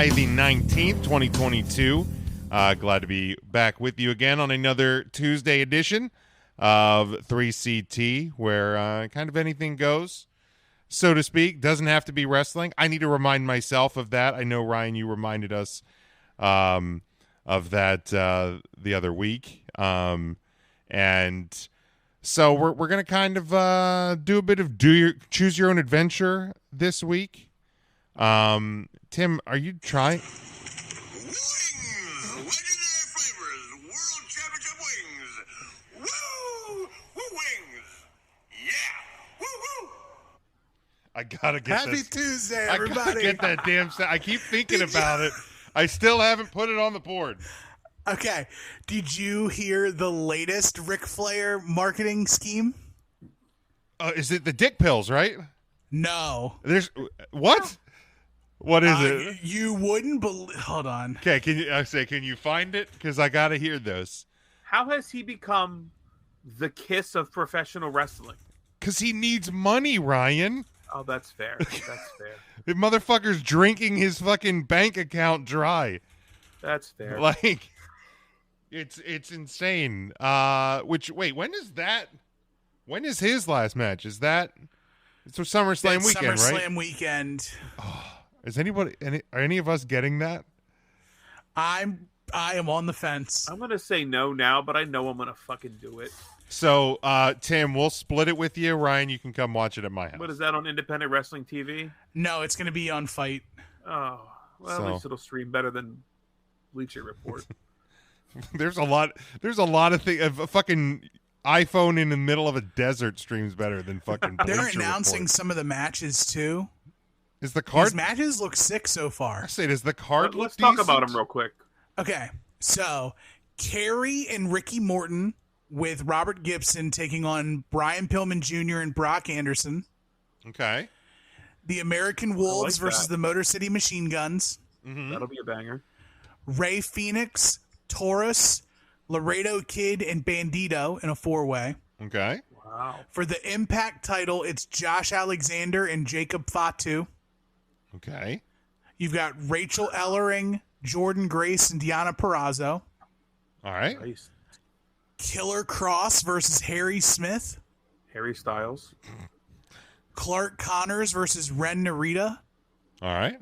July the 19th, 2022. Glad to be back with you again on another Tuesday edition of 3CT, where kind of anything goes, so to speak. Doesn't have to be wrestling. I need to remind myself of that. I know, Ryan, you reminded us of that the other week. And so we're going to kind of do a bit of choose your own adventure this week. Tim, are you trying? Wings! Legendary flavors! World Championship wings! Woo! Woo wings! Yeah! Woo woo! I gotta get Happy Tuesday, everybody. I gotta get that damn sound. I keep thinking about it. I still haven't put it on the board. Okay. Did you hear the latest Ric Flair marketing scheme? Is it the dick pills, right? No. There's what? What is it? You wouldn't believe. Hold on. Okay, can you find it? Because I gotta hear this. How has he become the kiss of professional wrestling? Because he needs money, Ryan. Oh, that's fair. That's fair. The motherfucker's drinking his fucking bank account dry. That's fair. Like, it's insane. Wait, when is that? When is his last match? Is that? It's for SummerSlam weekend, right? SummerSlam weekend. Oh, is are any of us getting that? I am on the fence. I'm gonna say no now, but I know I'm gonna fucking do it. So, Tim, we'll split it with you. Ryan, you can come watch it at my house. What is that on Independent Wrestling TV? No, it's going to be on Fight. Oh, well, at least it'll stream better than Bleacher Report. There's a lot of things. A fucking iPhone in the middle of a desert streams better than fucking Bleacher They're announcing Report. some of the matches too. Is the card? These matches look sick so far. I say, does the card? Let's look talk decent? about them real quick. Okay, so Kerry and Ricky Morton with Robert Gibson taking on Brian Pillman Jr. and Brock Anderson. Okay. The American Wolves versus the Motor City Machine Guns. Mm-hmm. That'll be a banger. Ray Phoenix, Taurus, Laredo Kid, and Bandito in a four-way. Okay. Wow. For the Impact title, it's Josh Alexander and Jacob Fatu. Okay. You've got Rachel Ellering, Jordan Grace, and Deanna Perrazzo. All right. Nice. Killer Cross versus Harry Smith. Harry Styles. Clark Connors versus Ren Narita. All right.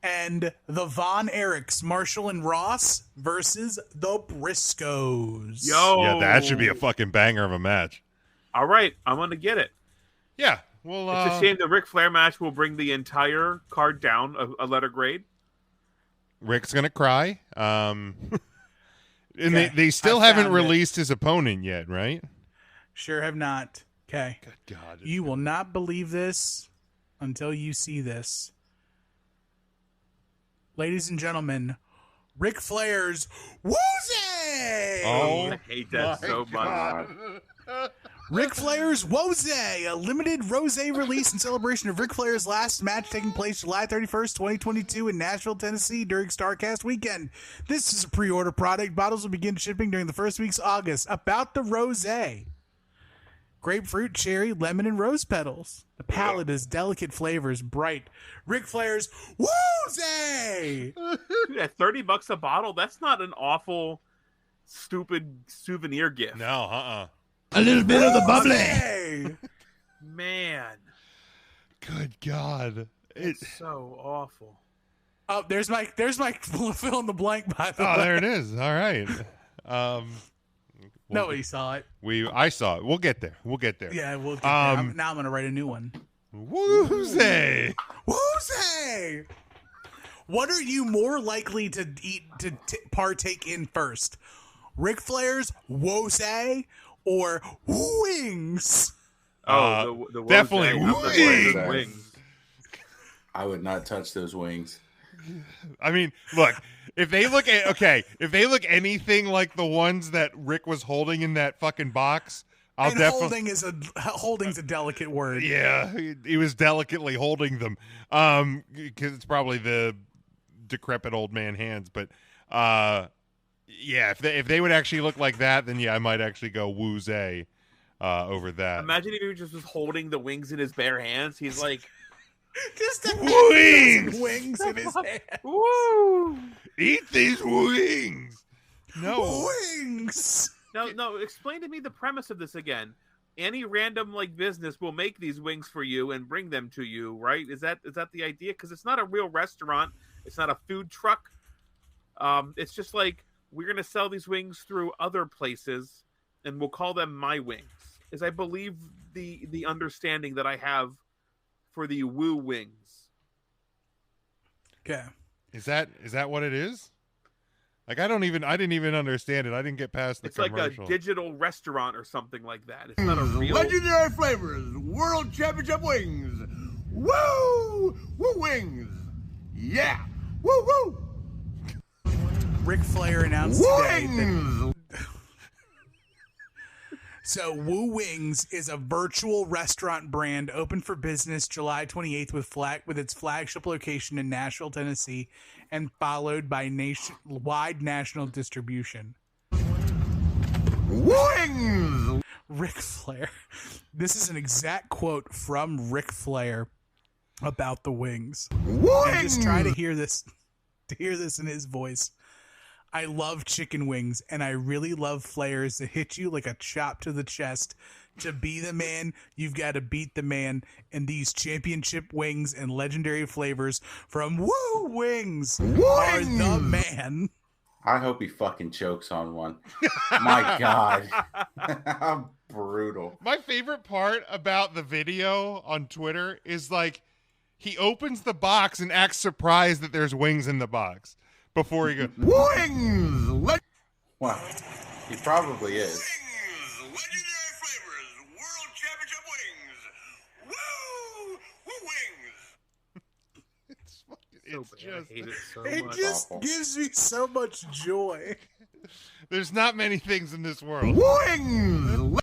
And the Von Erichs, Marshall and Ross versus the Briscoes. Yo. Yeah, that should be a fucking banger of a match. All right, I'm gonna get it. Yeah. Well, It's a shame the Ric Flair match will bring the entire card down a letter grade. Rick's gonna cry. And Okay, they still I haven't found it. released his opponent yet, right? Sure have not. Okay. Good God. You will not believe this until you see this. Ladies and gentlemen, Ric Flair's Woozy! Oh, I hate that so much. Ric Flair's Woozy, a limited rosé release in celebration of Ric Flair's last match taking place July 31st, 2022 in Nashville, Tennessee during StarCast weekend. This is a pre-order product. Bottles will begin shipping during the first week's August. About the rosé. Grapefruit, cherry, lemon, and rose petals. The palate is delicate flavors, bright. Ric Flair's Woozy! Dude, at $30 a bottle, that's not an awful, stupid souvenir gift. No, A little bit of the bubbly. Woozy! Man, Good God. it's so awful. Oh, there's my fill in the blank, by the way. Oh, there it is. All right. Nobody saw it. I saw it. We'll get there. Yeah, we'll get there. Now I'm going to write a new one. Woozy. Woozy! What are you more likely to partake in first? Ric Flair's Woozy or wings? Oh, the definitely wings. I would not touch those wings. I mean, look, if they look anything like the ones that Rick was holding in that fucking box, I'll and definitely holding's a delicate word. Yeah, he was delicately holding them. Because it's probably the decrepit old man hands, but yeah, if they would actually look like that, then yeah, I might actually go woozy over that. Imagine if he just was holding the wings in his bare hands. He's like, Just a Wings! wings in his hand. Woo! Eat these wings. No. Wings. No. Explain to me the premise of this again. Any random business will make these wings for you and bring them to you, right? Is that the idea? Because it's not a real restaurant. It's not a food truck. It's just we're gonna sell these wings through other places, and we'll call them my wings. Is I believe the understanding that I have for the Woo Wings. Okay. Is that what it is? I didn't even understand it. I didn't get past the It's commercial. like a digital restaurant or something like that. It's not a real. Legendary flavors, world championship wings. Woo! Woo wings. Yeah. Woo woo. Ric Flair announced today that Wings. so Woo Wings is a virtual restaurant brand open for business July 28th with its flagship location in Nashville, Tennessee, and followed by nationwide national distribution. Wings. Ric Flair. This is an exact quote from Ric Flair about the wings. And just try to hear this in his voice. I love chicken wings, and I really love Flair's that hit you like a chop to the chest. To be the man, you've got to beat the man. And these championship wings and legendary flavors from Woo Wings are the man. I hope he fucking chokes on one. My God. How brutal. My favorite part about the video on Twitter is he opens the box and acts surprised that there's wings in the box before he goes. Wings. Well, he probably is. Wings. Legendary flavors, world championship wings. Woo! Woo wings. It's I just hate it so It much. just awful. gives me so much joy. there's not many things in this world. Wings.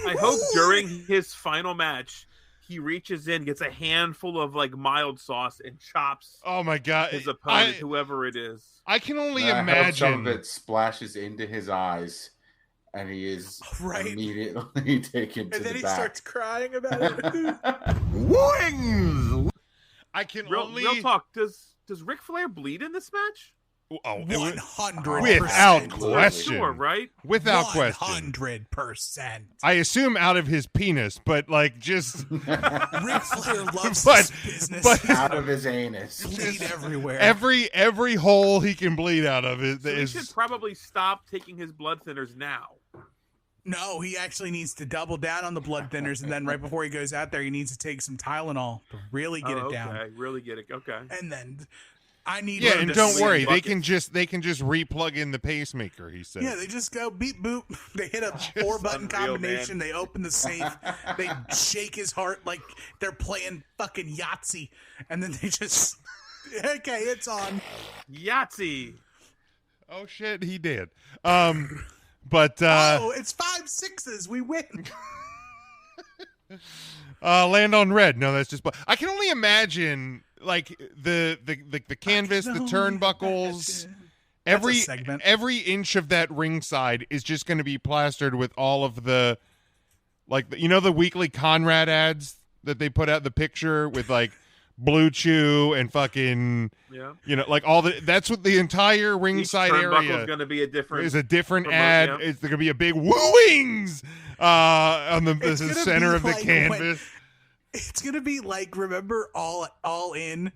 I hope during his final match, he reaches in, gets a handful of mild sauce, and chops Oh my god! his opponent, whoever it is. I can only I hope some of imagine. it splashes into his eyes, and he is Right. immediately taken to And then the he back. starts crying about it. Wings. I can Real only talk. Does Ric Flair bleed in this match? Oh, it was- 100%. Without Clearly. question. Sure, right? Without question. 100%. I assume out of his penis, but just Ric Flair loves But- this business. but- Out of his anus. bleed everywhere. every hole he can bleed out of is. So he should probably stop taking his blood thinners now. No, he actually needs to double down on the blood thinners, and then right before he goes out there, he needs to take some Tylenol to really get it okay. down. Really get it. Okay. And then I need Yeah, him and to don't sleep. worry, they buckets. can just replug in the pacemaker. He said. Yeah, they just go beep boop. They hit a 4-button unreal, combination. They open the safe. They shake his heart like they're playing fucking Yahtzee, and then they just okay, it's on. Yahtzee. Oh shit, he did. But Oh, it's 5 6s. We win. land on red. No, that's just. I can only imagine the canvas, the turnbuckles. That's a segment. Every inch of that ringside is just going to be plastered with all of the the weekly Conrad ads that they put out, the picture with Blue Chew and fucking Yeah. all the. That's what the entire ringside area going to be a different. is a different promote, ad. yeah. It's going to be a big Woo Wings on the It's gonna center be of the like canvas. It's gonna be remember all in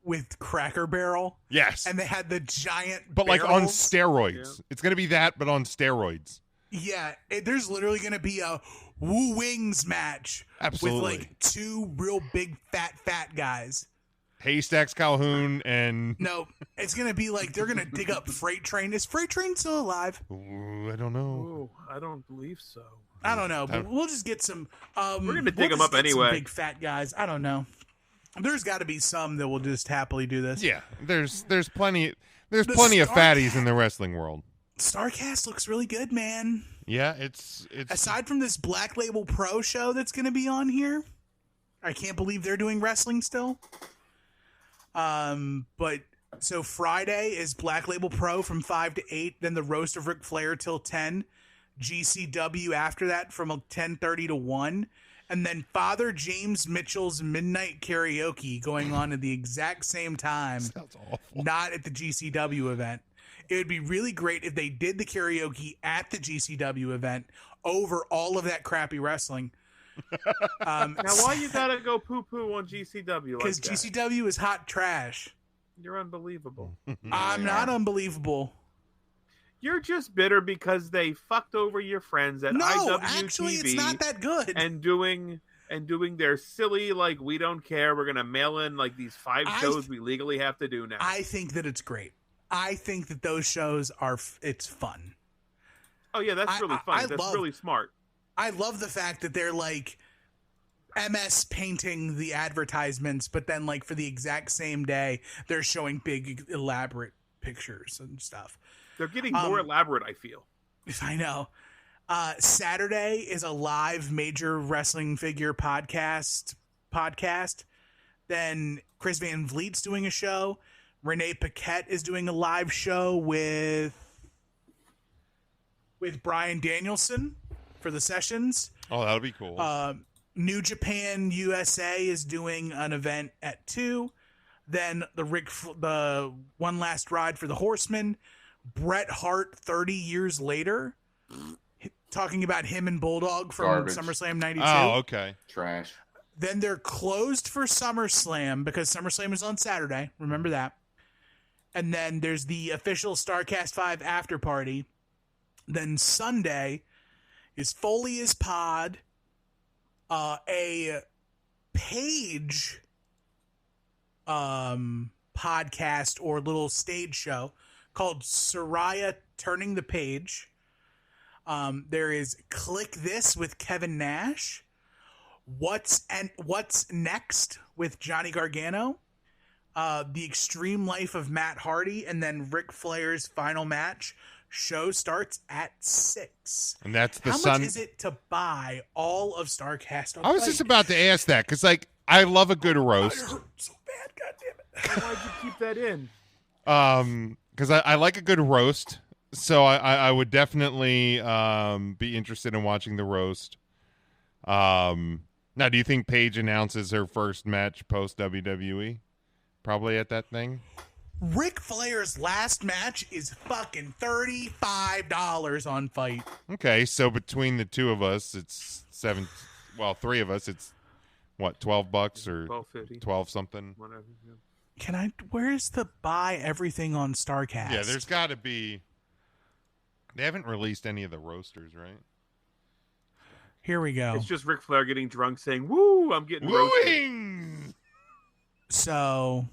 with Cracker Barrel, Yes, and they had the giant, but on barrels. steroids. Yeah. It's going to be that, but on steroids. Yeah, there's literally gonna be a Woo Wings match Absolutely. with 2 real big fat guys. Haystacks Calhoun and No, it's gonna be they're gonna dig up Freight Train. Is Freight Train still alive? Ooh, I don't know. Oh, I don't believe so. I don't know, but we'll just get some. We're gonna dig 'em up anyway. Big fat guys. I don't know. There's got to be some that will just happily do this. Yeah, there's plenty of Star- fatties in the wrestling world. Starcast looks really good, man. Yeah, it's Aside from this Black Label Pro show that's going to be on here, I can't believe they're doing wrestling still. But so Friday is Black Label Pro from 5 to 8, then the Roast of Ric Flair till 10, GCW after that from 10:30 to 1, and then Father James Mitchell's Midnight Karaoke going on at the exact same time. Sounds awful. Not at the GCW event. It would be really great if they did the karaoke at the GCW event over all of that crappy wrestling. Now, why you gotta go poo-poo on GCW? Because GCW is hot trash. You're unbelievable. I'm not unbelievable. You're just bitter because they fucked over your friends at IWTV. Actually, it's not that good. And doing their silly, like, we don't care, we're gonna mail in like these 5 shows we legally have to do now. I think that it's great. I think that those shows it's fun. Oh yeah, that's really fun. That's really smart. I love the fact that they're like MS painting the advertisements, but then like for the exact same day, they're showing big elaborate pictures and stuff. They're getting more elaborate, I feel. I know. Saturday is a live major wrestling figure podcast. Then Chris Van Vliet's doing a show. Renee Paquette is doing a live show with Bryan Danielson for the sessions. Oh, that'll be cool. New Japan USA is doing an event at 2. Then the One Last Ride for the Horsemen. Bret Hart 30 years later, talking about him and Bulldog from Garbage. SummerSlam 92. Oh, okay. Trash. Then they're closed for SummerSlam because SummerSlam is on Saturday. Remember that. And then there's the official StarCast 5 after party. Then Sunday is Foley's Pod, a Page podcast or little stage show called Soraya Turning the Page. There is Click This with Kevin Nash. What's Next with Johnny Gargano. The Extreme Life of Matt Hardy, and then Ric Flair's final match. Show starts at 6. And that's the How Sun. much is it to buy all of StarCast on I was Fight? just about to ask that because, like, I love a good roast. It hurt so bad, goddammit. Why'd you keep that in? Because I like a good roast, so I would definitely be interested in watching the roast. Now, do you think Paige announces her first match post WWE? Probably at that thing. Ric Flair's last match is fucking $35 on Fight. Okay, so between the two of us, it's 7. Well, 3 of us, it's what, $12 or $12.50. 12 something. Whatever. Can I? Where's the buy everything on StarCast? Yeah, there's got to be. They haven't released any of the roasters, right? Here we go. It's just Ric Flair getting drunk, saying, "Woo, I'm getting roasted." Wooing! So,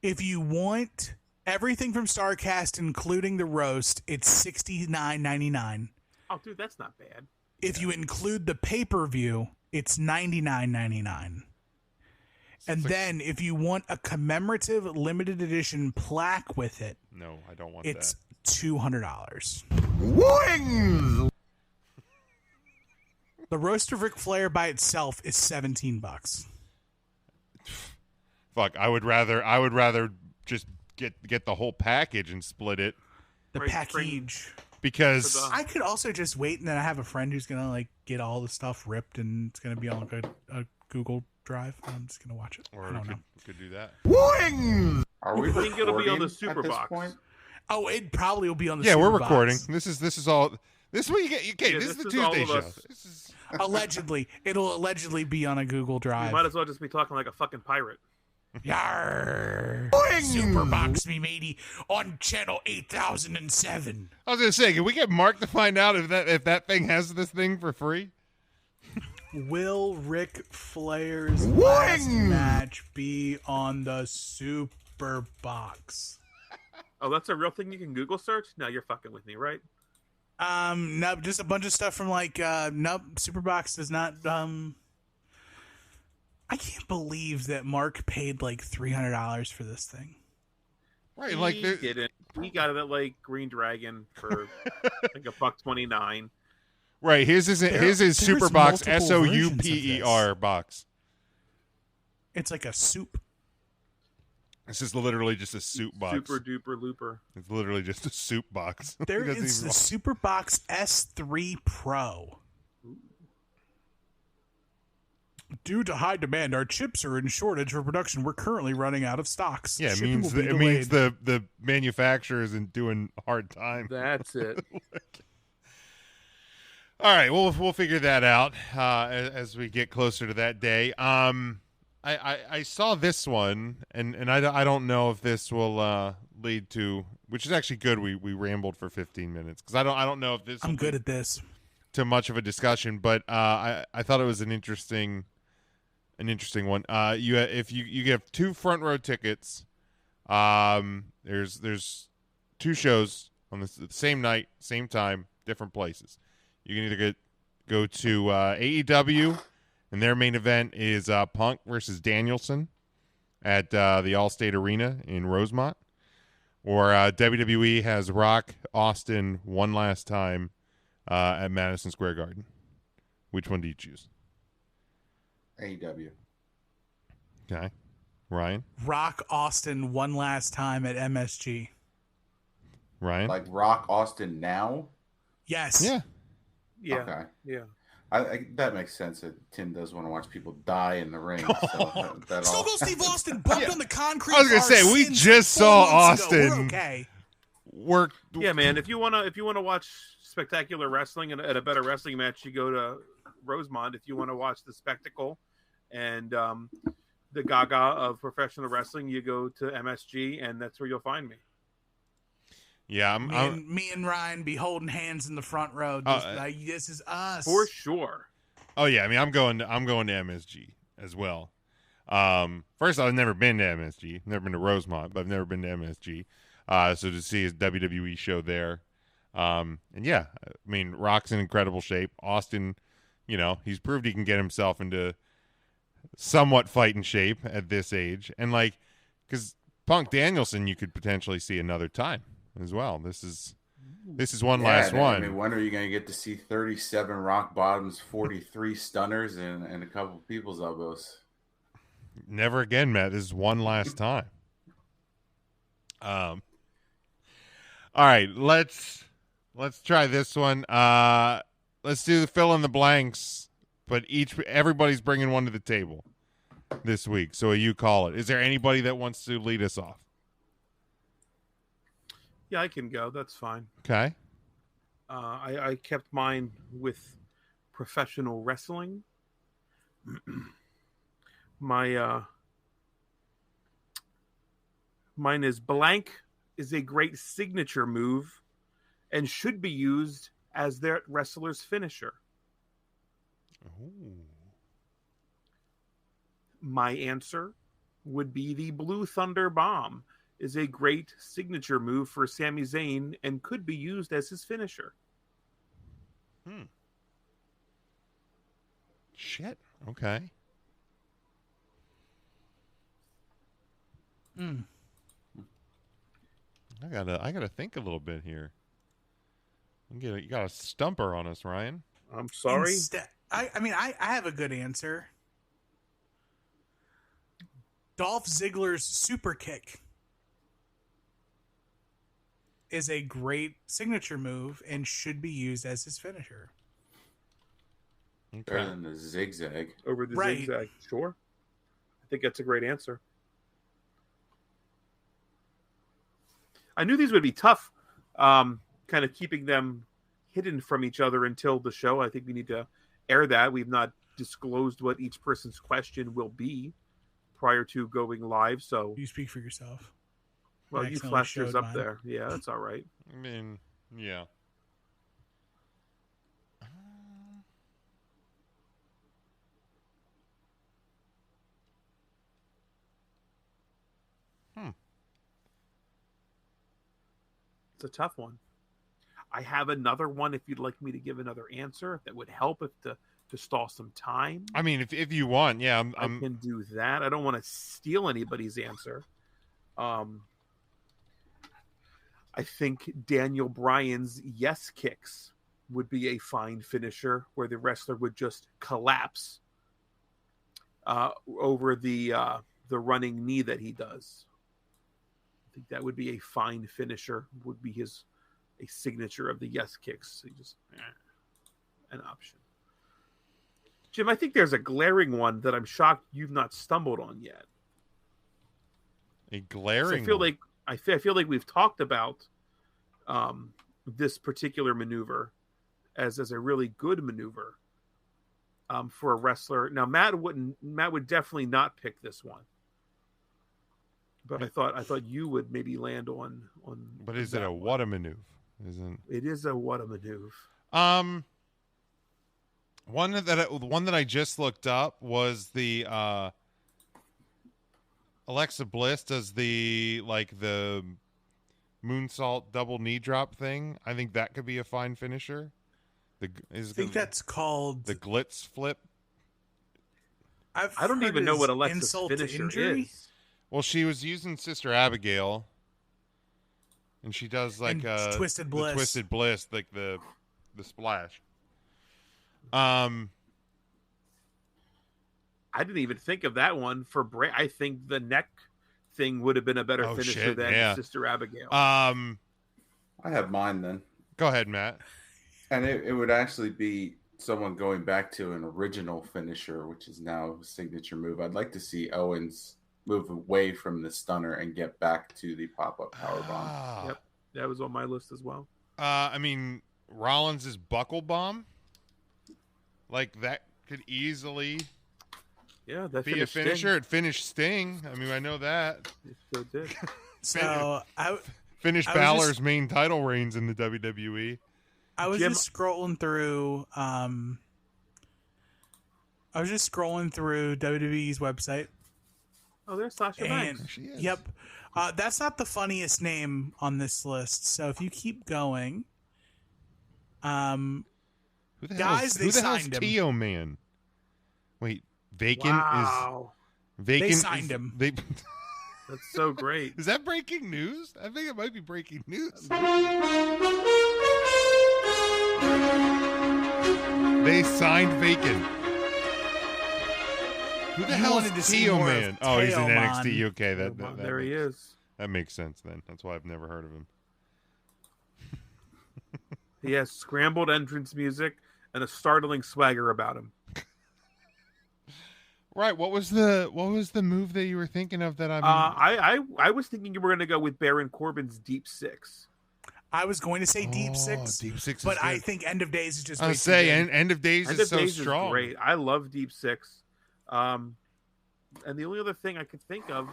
if you want everything from StarCast, including the roast, it's $69.99. Oh, dude, that's not bad. If you include the pay-per-view, it's $99.99. And then if you want a commemorative limited edition plaque with it, No, I don't want it's that. $200. Wings! The roast of Ric Flair by itself is $17. Fuck, I would rather just get the whole package and split it The Right, package. because For the- I could also just wait, and then I have a friend who's gonna like get all the stuff ripped, and it's gonna be on a Google Drive. I'm just gonna watch it. or I we don't know. could do that. Wings! Are we I think it'll be on the recording Super at this Box. point? Oh, it probably will be on the. Yeah, we're Super recording. Box. This is all. This is what you get. Okay, Yeah, this is the this is all Tuesday of show. us. This is Allegedly, it'll allegedly be on a Google You Drive. might as well just be talking like a fucking pirate. Yarr. Wings! Super Box me matey on channel 8007. I was gonna say, can we get Mark to find out if that thing has this thing for free? Will Ric Flair's last Wings! match be on the Super Box? Oh, that's a real thing you can Google search? No, you're fucking with me, right? No, just a bunch of stuff from like nope, Superbox does not I can't believe that Mark paid like $300 for this thing. Right, like he there- didn't. He got it at like Green Dragon for like $1.29. right. His is there's Superbox multiple SOUPER versions of box. It's like a soup. It's just literally just a soup box. Super duper looper. It's literally just a soup box. There It doesn't is even- the Superbox S3 Pro. Due to high demand, our chips are in shortage for production. We're currently running out of stocks. Yeah, it Shipping means will be it means delayed. the manufacturer isn't doing a hard time. That's it. All right, well we'll figure that out as we get closer to that day. I saw this one, and I don't know if this will lead to, which is actually good. We rambled for 15 minutes because I don't know if this. I'm will good lead at this. to much of a discussion, but I thought it was an interesting one. If you get 2 front row tickets, there's 2 shows on the same night, same time, different places. You can either go to AEW, and their main event is Punk versus Danielson at the Allstate Arena in Rosemont, or WWE has Rock Austin one last time at Madison Square Garden. Which one do you choose? AEW. Okay, Ryan. Rock Austin one last time at MSG. Ryan. Like Rock Austin now? Yes. Yeah. Yeah. Okay. Yeah. I that makes sense that Tim does want to watch people die in the ring. So that Stone all. Cold Steve Austin bumped on the concrete. I was gonna for our say, we sins just 4 saw months ago. We're Austin. okay. Work. Yeah, man. If you wanna watch spectacular wrestling and at a better wrestling match, you go to Rosemont. If you want to watch the spectacle and the gaga of professional wrestling, you go to MSG, and that's where you'll find me. Yeah, Me and Ryan be holding hands in the front row. This is us. For sure. Oh yeah, I mean I'm going to MSG as well. First I've never been to MSG, never been to Rosemont, but I've never been to MSG. So to see his WWE show there, and yeah, I mean Rock's in incredible shape. Austin, he's proved he can get himself into somewhat fighting shape at this age, and because Punk Danielson you could potentially see another time as well. This is one last one. I mean, when are you going to get to see 37 rock bottoms, 43 stunners, and a couple people's elbows? Never again, Matt. This is one last time. All right, let's try this one. Let's do the fill in the blanks, but everybody's bringing one to the table this week. So you call it. Is there anybody that wants to lead us off? Yeah, I can go. That's fine. Okay. I kept mine with professional wrestling. Mine is blank is a great signature move and should be used as their wrestler's finisher. Ooh. My answer would be the Blue Thunder Bomb is a great signature move for Sami Zayn and could be used as his finisher. Shit. Okay. I gotta think a little bit here. You got a stumper on us, Ryan. I'm sorry. I have a good answer. Dolph Ziggler's super kick is a great signature move and should be used as his finisher. Better than the zigzag. Over the Right. zigzag. Sure. I think that's a great answer. I knew these would be tough, kind of keeping them hidden from each other until the show. I think we need to air that. We've not disclosed what each person's question will be prior to going live. So, You speak for yourself. well, I you accidentally flashed yours showed up mine. there. Yeah, that's all right. I mean, yeah. It's a tough one. I have another one if you'd like me to give another answer that would help to stall some time. I mean, if you want, yeah, I can do that. I don't want to steal anybody's answer. I think Daniel Bryan's yes kicks would be a fine finisher where the wrestler would just collapse over the running knee that he does. think that would be a fine finisher. Would be a signature of the yes kicks. So just an option. Jim, I think there's a glaring one that I'm shocked you've not stumbled on yet. A glaring. I feel like we've talked about this particular maneuver as a really good maneuver for a wrestler. Now Matt would definitely not pick this one, but I thought you would maybe land on. But is it a what a maneuver? Isn't it is a what a maneuver? One that I just looked up was the Alexa Bliss does the moonsault double knee drop thing. I think that could be a fine finisher. I think that's called the glitz flip. I don't even know what Alexa's finisher is. Well, she was using Sister Abigail, and she does Twisted Bliss. The Twisted Bliss, like the splash. I didn't even think of that one for Bray. I think the neck thing would have been a better finisher than Sister Abigail. I have mine then. Go ahead, Matt. And it would actually be someone going back to an original finisher, which is now a signature move. I'd like to see Owens move away from the stunner and get back to the pop-up powerbomb. Yep, that was on my list as well. I mean, Rollins' buckle bomb, like that could easily that be a finisher. Sting. It finished Sting. I mean, I know that. It still did. So finished Balor's main title reigns in the WWE. I was just scrolling through. WWE's website. Oh, there's Sasha Banks. She is. Yep. That's not the funniest name on this list. So if you keep going, Who the guys, hell's signed him. Tio Man? Wait, Vacant Wow. is Vacant. They signed him. That's so great. Is that breaking news? I think it might be breaking news. They signed Vacant. Who the hell is Tio Man? Oh, he's in NXT UK. That there he is. That makes sense then. That's why I've never heard of him. He has scrambled entrance music and a startling swagger about him. Right. What was the move that you were thinking of that I was thinking you were going to go with Baron Corbin's Deep Six. I was going to say Deep Six. Deep Six, but I think End of Days is just. I was saying End of Days is so strong. Is great. I love Deep Six. And the only other thing I could think of,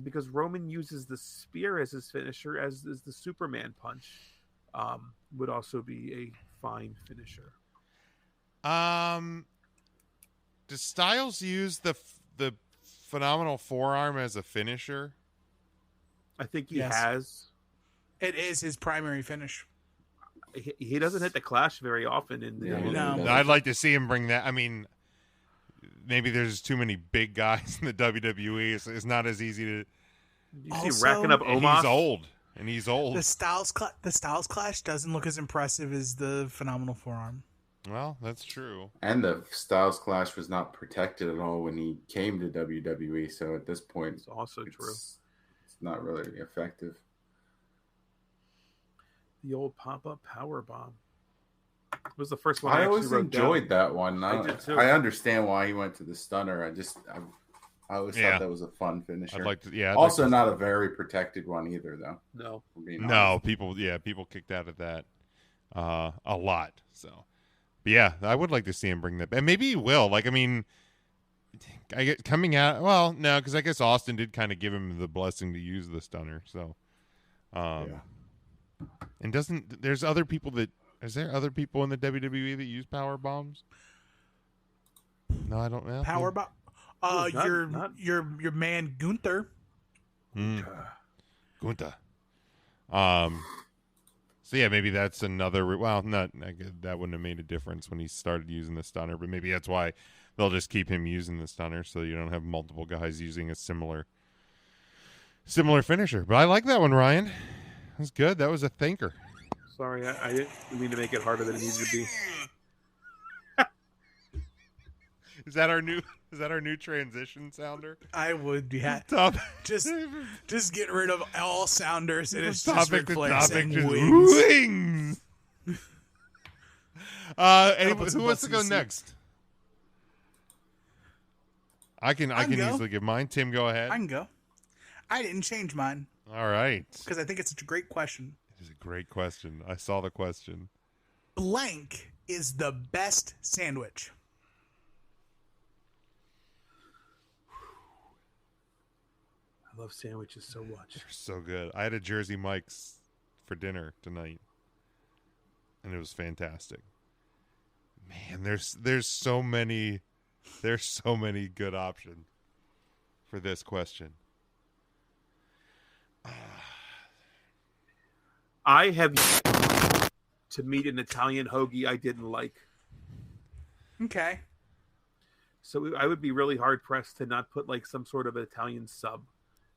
because Roman uses the spear as his finisher, as is the Superman punch, would also be a fine finisher. Does Styles use the phenomenal forearm as a finisher? I think he has. It is his primary finish. He doesn't hit the Clash very often. No. I'd like to see him bring that. I mean, maybe there's too many big guys in the WWE. It's not as easy to. You see racking up Omos. He's old. The Styles Clash doesn't look as impressive as the phenomenal forearm. Well, that's true. And the Styles Clash was not protected at all when he came to WWE. So at this point, it's also true. It's not really effective. The old pop-up power bomb was the first one I always enjoyed that one. I understand why he went to the stunner. I always thought that was a fun finisher. I'd like to. Also, not a very protected one either, though. No. People kicked out of that a lot. So, but yeah, I would like to see him bring that, and maybe he will. Like, I mean, I get coming out. Well, no, because I guess Austin did kind of give him the blessing to use the stunner. So, and there's other people that. Is there other people in the WWE that use power bombs? No, I don't know. Power bomb. Your man Gunther. Gunther. So yeah, maybe that's another. Well, that wouldn't have made a difference when he started using the stunner, but maybe that's why they'll just keep him using the stunner, so you don't have multiple guys using a similar finisher. But I like that one, Ryan. That's good. That was a thinker. Sorry, I didn't mean to make it harder than it needed to be. Is that our new Is that our new transition sounder? I would be Top, just get rid of all sounders and it's just topic Ric to Flair topic, saying just wings. wings. Put Who some wants to butts in go the seat. next? I can go. easily give mine. Tim, go ahead. I can go. I didn't change mine All right. because I think it's such a great question. It is a great question. I saw the question. Blank is the best sandwich. I love sandwiches so much. They're so good. I had a Jersey Mike's for dinner tonight, and it was fantastic. Man, there's so many good options for this question. I have yet to meet an Italian hoagie I didn't like. Okay. So I would be really hard pressed to not put like some sort of Italian sub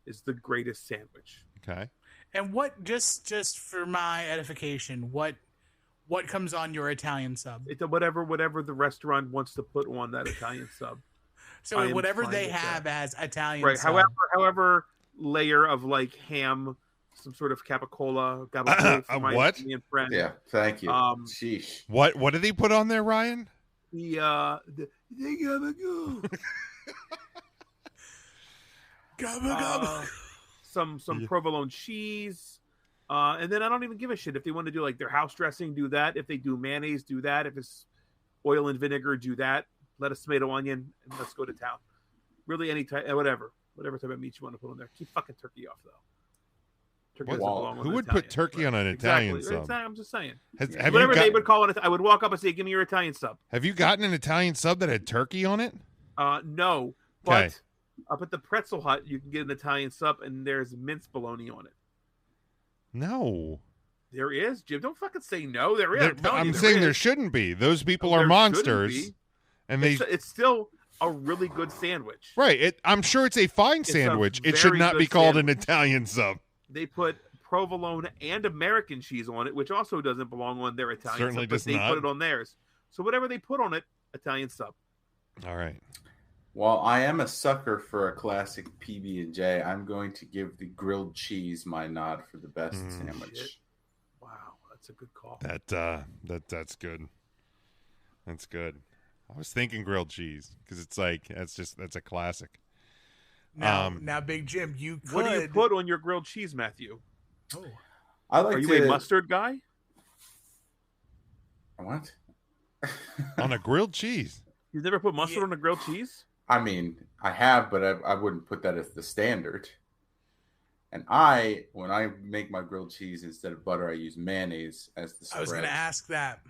is the greatest sandwich. Okay. And what just for my edification, what comes on your Italian sub? Whatever the restaurant wants to put on that Italian sub. I So am whatever fine they with have that. as Italian Right. sub. However layer of like ham, some sort of capicola, gabagool for my what? Italian friend. Yeah, thank you. Sheesh. What did he put on there, Ryan? The gabagool. Some provolone cheese. And then I don't even give a shit if they want to do like their house dressing, do that. If they do mayonnaise, do that. If it's oil and vinegar, do that. Lettuce, tomato, onion, and let's go to town. Really, any type, whatever type of meat you want to put on there. Keep fucking turkey off though. Turkey doesn't belong on Who an would Italian, put turkey on an exactly. Italian sub? I'm just saying. Have Whatever you they would call it, I would walk up and say, "Give me your Italian sub." Have you gotten an Italian sub that had turkey on it? No, Okay. but up at the Pretzel Hut, you can get an Italian sub, and there's minced bologna on it. No. There is, Jim. Don't fucking say no. There is. I'm saying there shouldn't be. Those people are There monsters, shouldn't be. and they It's still a really good sandwich. right. I'm sure it's a fine It's a sandwich. It should very not good be called an sandwich. Italian sub. They put provolone and American cheese on it, which also doesn't belong on their Italian Certainly sub, but does they not. put it on theirs. So whatever they put on it, Italian sub. All right. While I am a sucker for a classic PB&J, I'm going to give the grilled cheese my nod for the best sandwich. Shit. Wow, that's a good call. That's good. That's good. I was thinking grilled cheese because it's like that's a classic. Now, Big Jim, you could. What do you put on your grilled cheese, Matthew? Oh. I like Are you to. a mustard guy? What? On a grilled cheese. You've never put mustard on a grilled cheese? I mean, I have, but I wouldn't put that as the standard. And when I make my grilled cheese instead of butter, I use mayonnaise as the spread. I was going to ask that.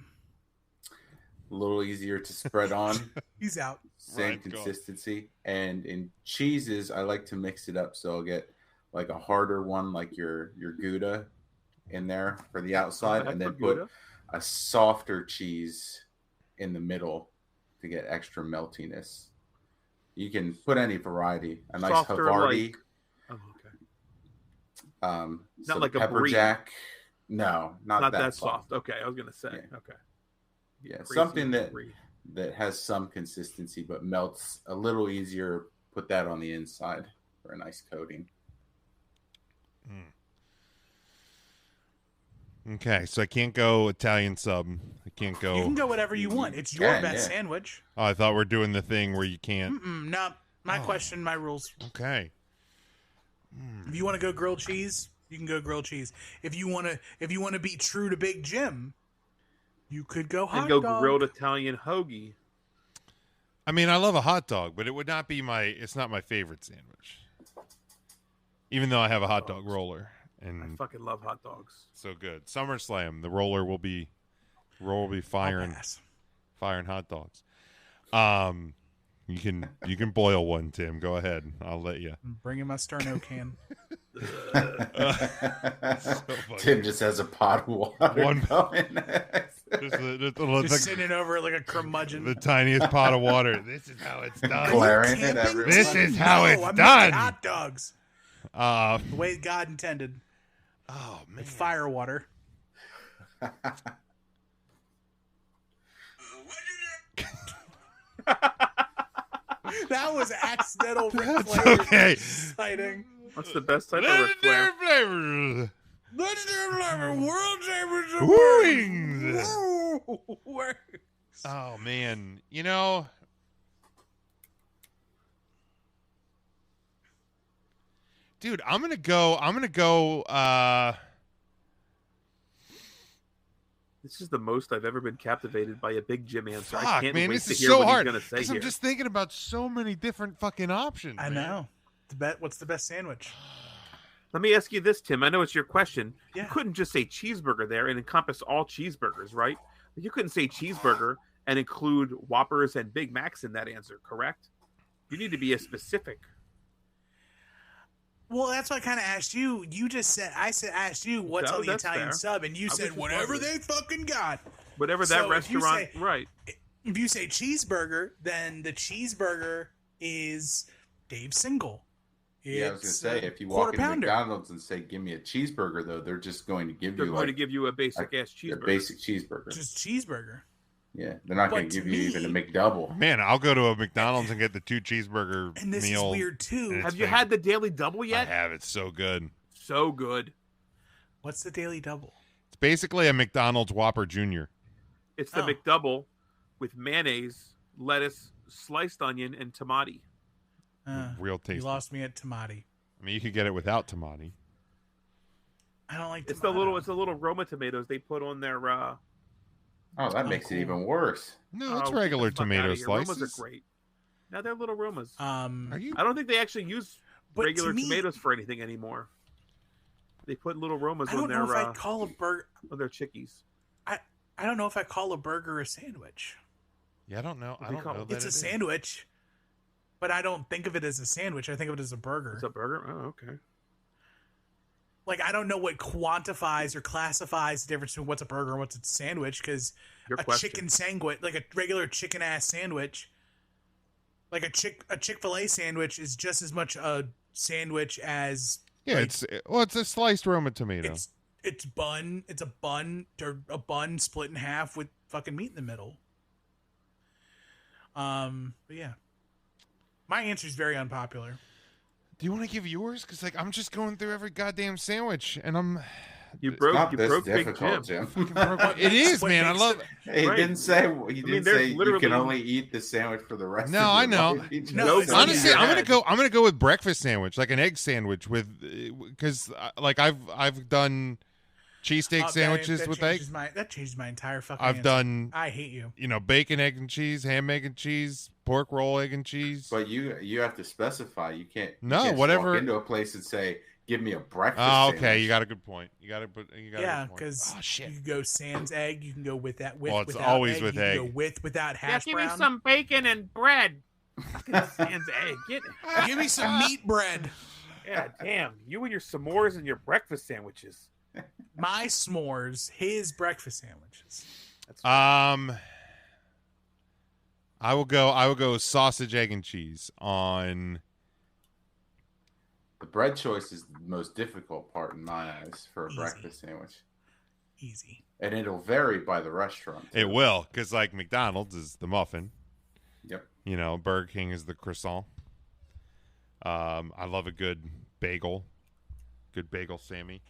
A little easier to spread on. He's out. Same Right, go on. consistency. And in cheeses, I like to mix it up. So I'll get like a harder one, like your Gouda in there for the outside, and then put a softer cheese in the middle to get extra meltiness. You can put any variety. A nice Softer, Havarti. like- Oh, okay. Not Not like a pepper brie. jack. No, not Not that soft. Okay, I was gonna say. Yeah. Okay. Yeah, Crazy something with that brie. has some consistency but melts a little easier. Put that on the inside for a nice coating. Okay, so I can't go Italian sub. I can't go. You can go whatever you want. It's your can, best yeah. sandwich. Oh, I thought we're doing the thing where you can't. No, my question, my rules. Okay. If you want to go grilled cheese, you can go grilled cheese. If you want to be true to Big Jim, you could go hot And go dog. grilled Italian hoagie. I mean, I love a hot dog, but it would not be it's not my favorite sandwich. Even though I have a hot dog roller. I And fucking love hot dogs. so good. SummerSlam, the roller will be firing Pass. hot dogs. You can boil one, Tim. Go ahead. I'll let you. Bring him my sterno can. Tim just has a pot of water One- going. Just sitting over it like a curmudgeon. the tiniest pot of water. This is how it's done. Glaring at Camping? everyone. This is how it's I'm done. making hot dogs. The way God intended. Oh man. With fire water. That was accidental Ric That's Flair okay. sighting. What's the best type of Ric Flair? Legendary flavors. Legendary flavor, world championship Wings. Oh man, you know, dude, I'm gonna go. This is the most I've ever been captivated by a Big Jim answer. I Fuck, can't man, wait this to is hear so what hard. he's going to say Because here. I'm just thinking about so many different fucking options. I man. know. What's the best sandwich? Let me ask you this, Tim. I know it's your question. Yeah. You couldn't just say cheeseburger there and encompass all cheeseburgers, right? You couldn't say cheeseburger and include Whoppers and Big Macs in that answer, correct? You need to be as specific. Well, that's what I kind of asked you. You just said, asked you what's on the That's Italian fair. sub, and you I was said just whatever wondering. they fucking got. Whatever So that if you restaurant, say- right. If you say cheeseburger, then the cheeseburger is Dave's single. Yeah, I was It's gonna say a if you quarter walk into pounder. McDonald's and say, "Give me a cheeseburger," though, they're just going to give They're you going like to give you a basic ass a cheeseburger. basic cheeseburger. Just cheeseburger. Yeah, they're not going But to to give you even a me- McDouble. Man, I'll go to a McDonald's and get the 2 cheeseburger And this meal. is weird too. and Have it's you big. had the Daily Double I yet? have. It's so good. So good. What's the daily double? It's basically a McDonald's Whopper Jr. It's the Oh. McDouble with mayonnaise, lettuce, sliced onion, and tamati. Real tasty. You lost me at tamati. I mean, you could get it without tamati. I don't like It's tomato. the little Roma tomatoes they put on their. Oh, that makes it even worse. No, it's Oh, regular get the fuck tomato outta here. slices. Romas are great. Now they're little Romas. Are you? I don't think they actually use But regular to me- tomatoes for anything anymore. They put little Romas I on don't their know if I call a burger. on their chickies. I don't know if I call a burger a sandwich. Yeah, I don't know. I do you don't call know it? that It's a it is. sandwich, but I don't think of it as a sandwich. I think of it as a burger. It's a burger. Oh, okay. Like, I don't know what quantifies or classifies the difference between what's a burger and what's a sandwich, because Your a question. chicken sandwich, like a regular chicken ass sandwich, like a Chick-fil-A sandwich is just as much a sandwich as Yeah, like, it's a sliced Roma tomato. it's a bun or a bun split in half with fucking meat in the middle. But yeah. My answer is very unpopular. Do you want to give yours? Because like I'm just going through every goddamn sandwich, and I'm. You It's broke not you this broke Big Jim. difficult, Jim. It is, What man. I makes love. He Right. didn't say. He didn't there's say you literally- can only eat the sandwich for the rest. No, of I your know. life. He just No, said Honestly, you I'm had. gonna go with breakfast sandwich, like an egg sandwich with, because like I've done cheesesteak sandwiches with egg. That changes my entire fucking I've answer. done I hate you. bacon, egg and cheese, ham, egg and cheese, pork roll, egg and cheese. But you have to specify. You can't. No, you can't just whatever- Walk into a place and say, "Give me a breakfast." Oh, okay, sandwich." you got a good point. You got a good Yeah, point. because Oh, shit. you can go sans egg. You can go with that. With Well, it's without always egg. with you can egg. go with without hash brown. some bacon and bread. Fucking sans egg. Get it. Give me some meat bread. Yeah, damn. You and your s'mores and your breakfast sandwiches. My s'mores. His breakfast sandwiches. I will go sausage, egg and cheese on. The bread choice is the most difficult part in my eyes for a Easy. breakfast sandwich, Easy. and it'll vary by the restaurant. It will, because like McDonald's is the muffin. Yep. Burger King is the croissant. I love a good bagel. Good bagel, Sammy.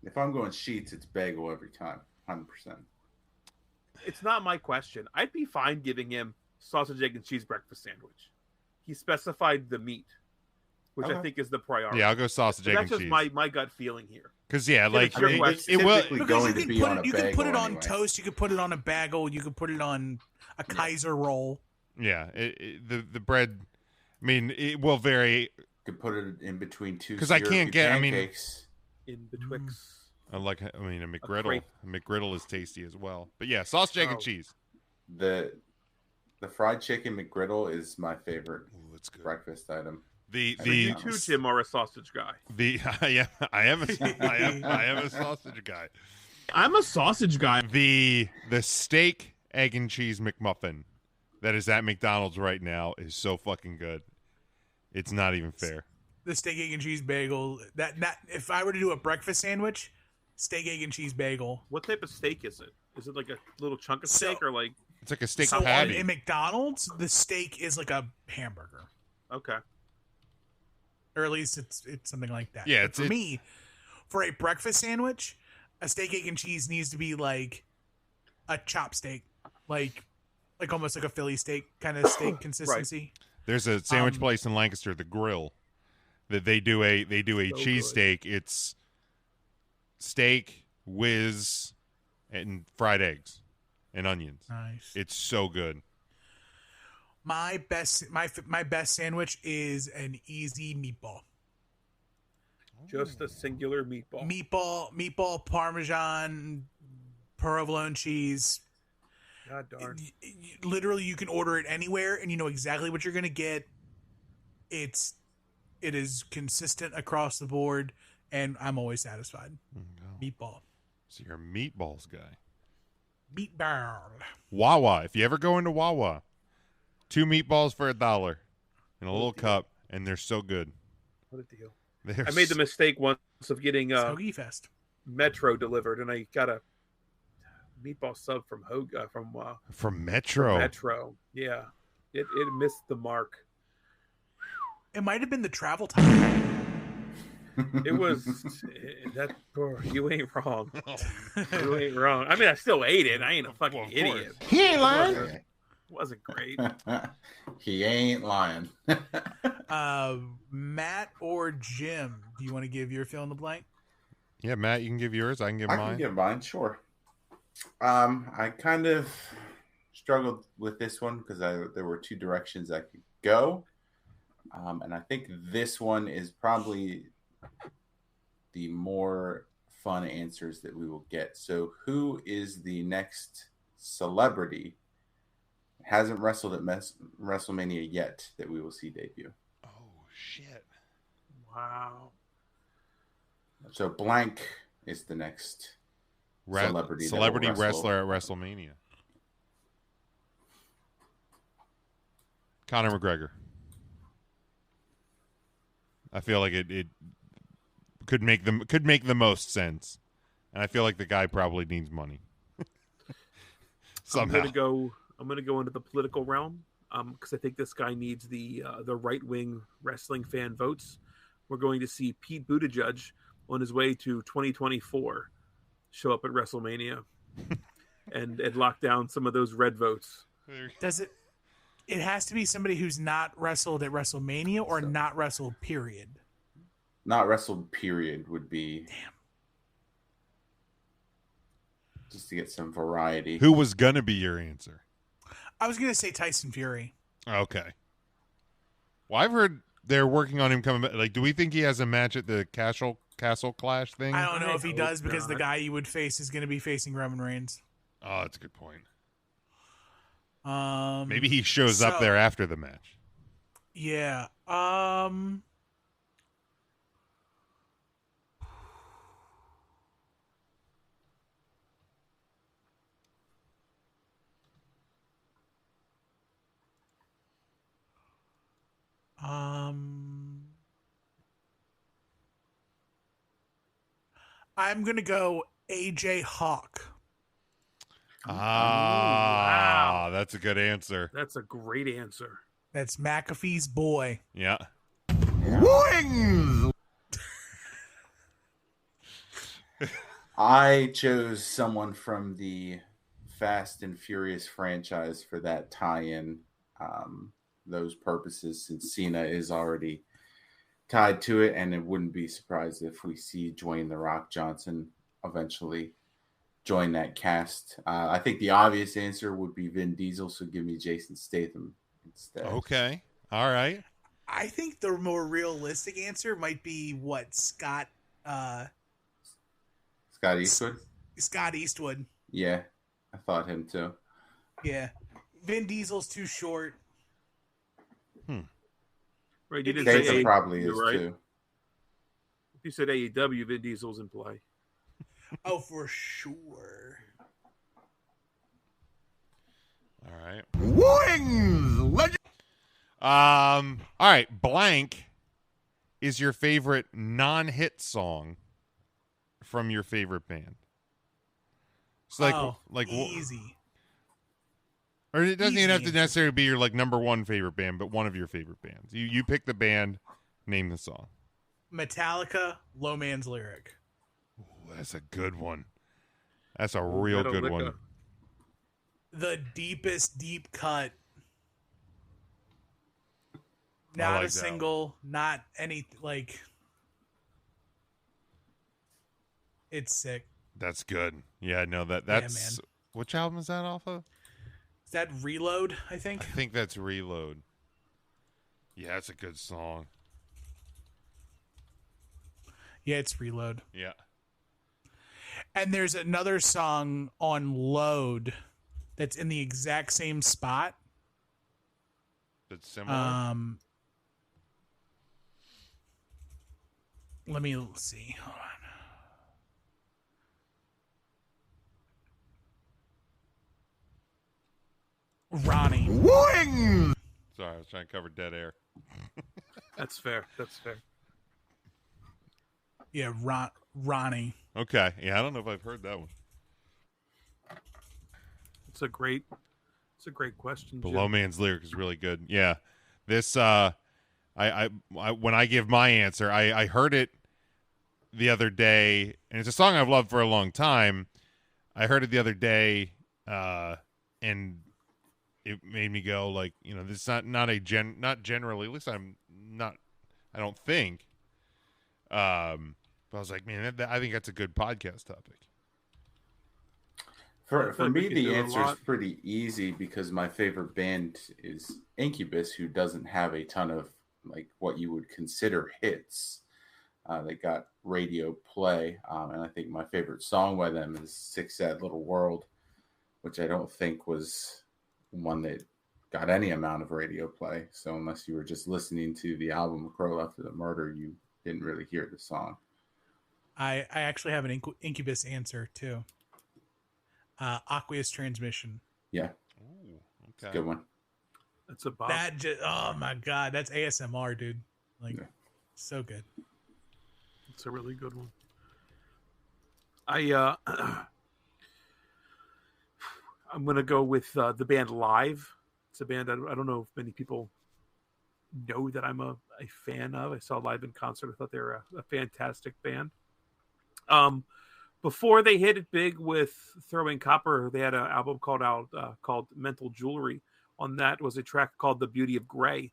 If I'm going sheets, it's bagel every time, 100%. It's not my question. I'd be fine giving him sausage, egg, and cheese breakfast sandwich. He specified the meat, which I Okay. think is the priority. Yeah, I'll go sausage, But egg, that's and just cheese. my gut feeling here. Because yeah, If like it's your it, question. it will. Typically Because going you to can be put on it. a You can put it bagel on anyway. toast. You can put it on a bagel. You can put it on a Kaiser roll. Yeah, the bread. I mean, it will vary. Could put it in between two. 'Cause I can't syrupy get- I mean- pancakes. In betwixt. A McGriddle. crepe. A McGriddle is tasty as well. But yeah, sausage, egg, and Oh. cheese. The fried chicken McGriddle is my favorite Ooh, that's good. breakfast item. The So the You too, Jim, are a sausage guy. the I am a sausage guy. I'm a sausage guy. The steak, egg and cheese McMuffin that is at McDonald's right now is so fucking good. It's not even fair. The steak, egg, and cheese bagel. That if I were to do a breakfast sandwich, steak, egg, and cheese bagel. What type of steak is it? Is it like a little chunk of So- steak or like It's like a steak So patty. in McDonald's, the steak is like a hamburger, Okay. or at least it's something like that. Yeah, But for me, for a breakfast sandwich, a steak, egg, and cheese needs to be like a chop steak, like almost like a Philly steak kind of steak consistency. There's a sandwich place in Lancaster, The Grill, that they do a So cheesesteak. It's steak, whiz, and fried eggs and onions. Nice. It's so good. My best sandwich is an easy meatball. Just a singular meatball. Meatball, Parmesan, provolone cheese. God darn. Literally, you can order it anywhere, and you know exactly what you're going to get. It is consistent across the board, and I'm always satisfied. Meatball. So you're a meatballs guy. Meatball. Wawa. If you ever go into Wawa, 2 meatballs for $1 in a little cup, and they're so good. What a deal. They're I made the mistake once of getting Hoagie Fest. Metro delivered, and I got a meatball sub from from Metro. Metro. Yeah. It missed the mark. It might have been the travel time. It was that. You ain't wrong. You ain't wrong. I mean, I still ate it. I ain't a fucking idiot. He ain't lying. Wasn't great. He ain't lying. Matt or Jim, do you want to give your fill in the blank? Yeah, Matt, you can give yours. I can give I mine. can give mine, sure. I kind of struggled with this one because there were 2 directions I could go. And I think this one is probably the more fun answers that we will get. So who is the next celebrity hasn't wrestled at WrestleMania yet that we will see debut? Oh, shit. Wow. So blank is the next celebrity wrestler at WrestleMania. Conor McGregor. I feel like it could make the most sense, and I feel like the guy probably needs money. Somehow. I'm gonna go into the political realm because I think this guy needs the right wing wrestling fan votes. We're going to see Pete Buttigieg on his way to 2024 show up at WrestleMania and lock down some of those red votes. Does it? It has to be somebody who's not wrestled at WrestleMania or not wrestled, period. Not wrestled, period, would be. Damn. Just to get some variety. Who was going to be your answer? I was going to say Tyson Fury. Okay. Well, I've heard they're working on him coming back. Like, do we think he has a match at the Castle Clash thing? I don't know if he hope does because the not. guy you would face is going to be facing Roman Reigns. Oh, that's a good point. Maybe Maybe he shows up there after the match. Yeah. I'm gonna go AJ Hawk. Ah, that's a good answer. That's a great answer. That's McAfee's boy. Yeah. Wings! I chose someone from the Fast and Furious franchise for that tie-in. Those purposes, since Cena is already tied to it, and it wouldn't be surprised if we see Dwayne "The Rock" Johnson eventually join that cast. I think the obvious answer would be Vin Diesel, so give me Jason Statham instead. Okay. All right. I think the more realistic answer might be what Scott Eastwood? Scott Eastwood. Yeah, I thought him too. Yeah. Vin Diesel's too short. Right, you didn't say Statham AEW, probably is right? too. If you said AEW, Vin Diesel's in play. Oh, for sure. All right. Wings! All right. Blank is your favorite non-hit song from your favorite band. It's like easy. Or it doesn't Easy even have to answer. necessarily be your like number one favorite band, but one of your favorite bands. You pick the band, name the song. Metallica, Low Man's Lyric. Ooh, that's a good one. That's a Ooh, real good Metallica. one. The deepest deep cut. I Not like a that single, not any like. It's sick. That's good. Yeah, no, that's man. which album is that off of? Is that Reload? I think. I think that's Reload. Yeah, it's a good song. Yeah, it's Reload. Yeah. And there's another song on Load that's in the exact same spot. That's similar. Let me see. Hold on. Ronnie. Wings! Sorry, I was trying to cover dead air. That's fair. That's fair. Yeah, Ronnie. Okay. Yeah, I don't know if I've heard that one. It's a great question. But Jim. Low Man's Lyric is really good. Yeah. This I when I give my answer, I heard it the other day, and it's a song I've loved for a long time. I heard it the other day, and it made me go like, this is not generally, at least I don't think. But I was like, man, I think that's a good podcast topic. For like we me, could the do a answer is lot. pretty easy because my favorite band is Incubus, who doesn't have a ton of like what you would consider hits. They got radio play, and I think my favorite song by them is "Sick Sad Little World," which I don't think was one that got any amount of radio play. So unless you were just listening to the album "Crow After the Murder," you didn't really hear the song. I actually have an Incubus answer too. Aqueous Transmission. Yeah, Ooh, it's a okay. good one. That's a Bob. That oh my god, that's ASMR, dude. Like, Yeah. so good. It's a really good one. I'm gonna go with the band Live. It's a band I don't know if many people know that I'm a fan of. I saw Live in concert. I thought they were a fantastic band. Before they hit it big with Throwing Copper, they had an album called Mental Jewelry. On that was a track called The Beauty of Grey.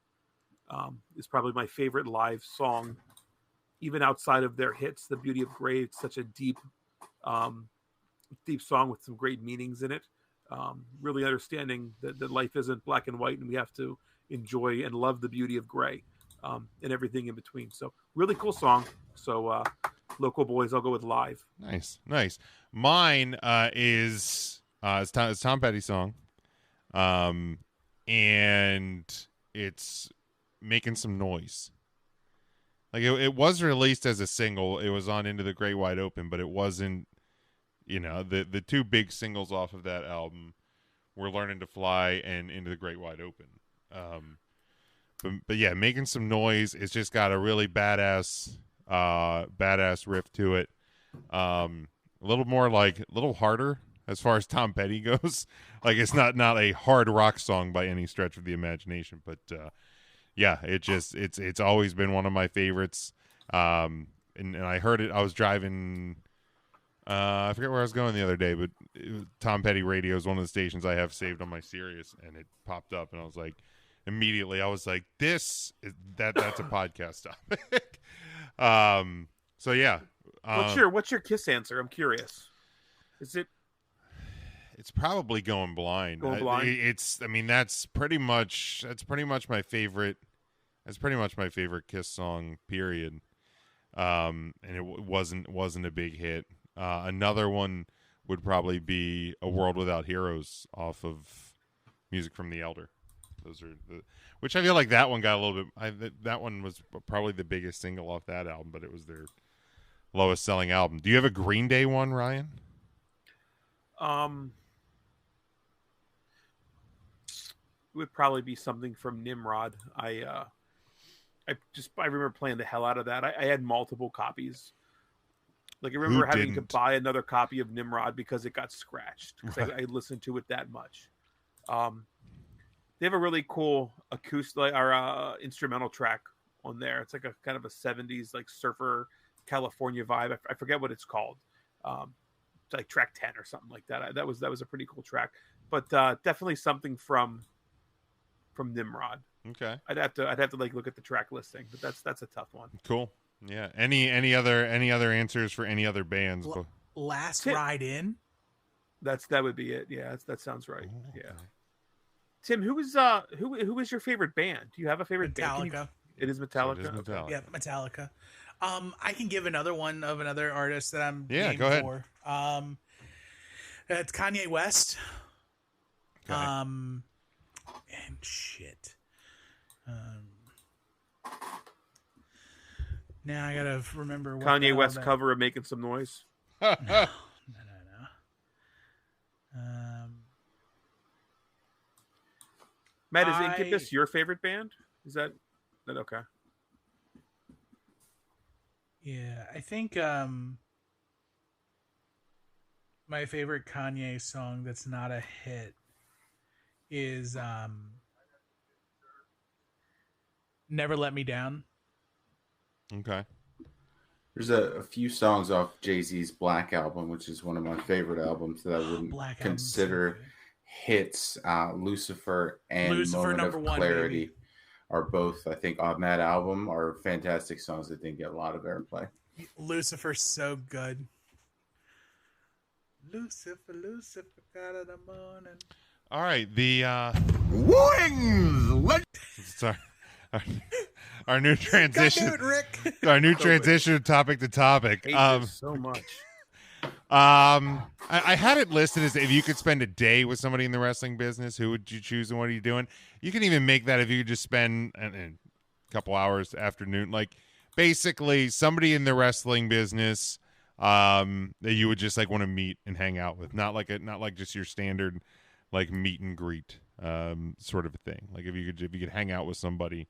It's probably my favorite Live song, even outside of their hits. The Beauty of Grey, it's such a deep song with some great meanings in it. Really understanding that life isn't black and white, and we have to enjoy and love the beauty of gray, and everything in between. So really cool song. So local boys, I'll go with Live. Nice. Mine is it's Tom Petty's song, and it's Making Some Noise. Like it was released as a single. It was on Into the Great Wide Open, but it wasn't. The two big singles off of that album were Learning to Fly and Into the Great Wide Open. But yeah, Making Some Noise. It's just got a really badass riff to it. A little harder as far as Tom Petty goes. Like it's not a hard rock song by any stretch of the imagination, but yeah, it's always been one of my favorites. And I heard it. I was driving. I forget where I was going the other day, but Tom Petty Radio is one of the stations I have saved on my Sirius, and it popped up, and I was like, immediately, I was like, that's a podcast topic. So yeah. What's your Kiss answer? I'm curious. Is it? It's probably Going Blind. Going Blind? That's pretty much my favorite. That's pretty much my favorite Kiss song. Period. And it wasn't a big hit. Another one would probably be A World Without Heroes off of Music from the Elder. Those are which I feel like that one got a little bit. That one was probably the biggest single off that album, but it was their lowest selling album. Do you have a Green Day one, Ryan? It would probably be something from Nimrod. I remember playing the hell out of that. I had multiple copies. Like I remember having to buy another copy of Nimrod because it got scratched because I listened to it that much. They have a really cool acoustic or instrumental track on there. It's like a kind of a 70s like surfer California vibe. I forget what it's called. It's like track 10 or something like that. That was a pretty cool track, but definitely something from Nimrod. Okay. I'd have to like look at the track listing, but that's a tough one. Cool. Yeah. Any other answers for any other bands? Last Ride In. That would be it. Yeah, that sounds right. Oh, okay. Yeah. Tim, who is your favorite band? Do you have a favorite band? Metallica. It is Metallica. So it is Metallica. Yeah, Metallica. I can give another one of another artist that I'm Yeah, game go ahead. for. It's Kanye West. Okay. And shit. Now I gotta remember what the Kanye hell West that- cover of Making Some Noise. No. Matt, is Incubus your favorite band? Is that okay? Yeah, I think my favorite Kanye song that's not a hit is Never Let Me Down. Okay. There's a few songs off Jay-Z's Black album, which is one of my favorite albums that I wouldn't Black Album's so consider good. hits. Lucifer and Lucifer, Moment of #1, Clarity baby. are both, I think, on that album are fantastic songs that didn't get a lot of airplay. Lucifer's so good. Lucifer, got in the morning. All right. The Wings! sorry. Our new transition. God, do it, Rick. Our new transition of topic to topic. Hate this so much. I had it listed as if you could spend a day with somebody in the wrestling business, who would you choose and what are you doing? You can even make that if you could just spend a couple hours afternoon, like basically somebody in the wrestling business that you would just like want to meet and hang out with, not like just your standard like meet and greet sort of a thing. Like if you could hang out with somebody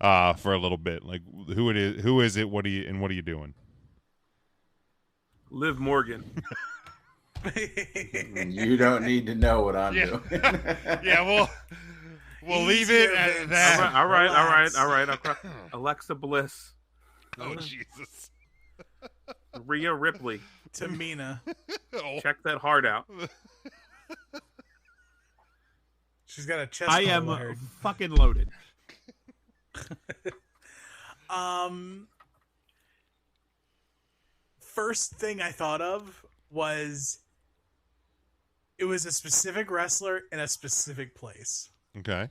for a little bit, like who is it, what are you doing? Liv Morgan. You don't need to know what I'm doing. Yeah, we'll leave it Easier, at Vince. that. All right. Relax. Alexa Bliss. Oh Jesus. Rhea Ripley. Tamina. Oh. Check that heart out. She's got a chest. I call am weird. fucking loaded. First thing I thought of was it was a specific wrestler in a specific place. Okay.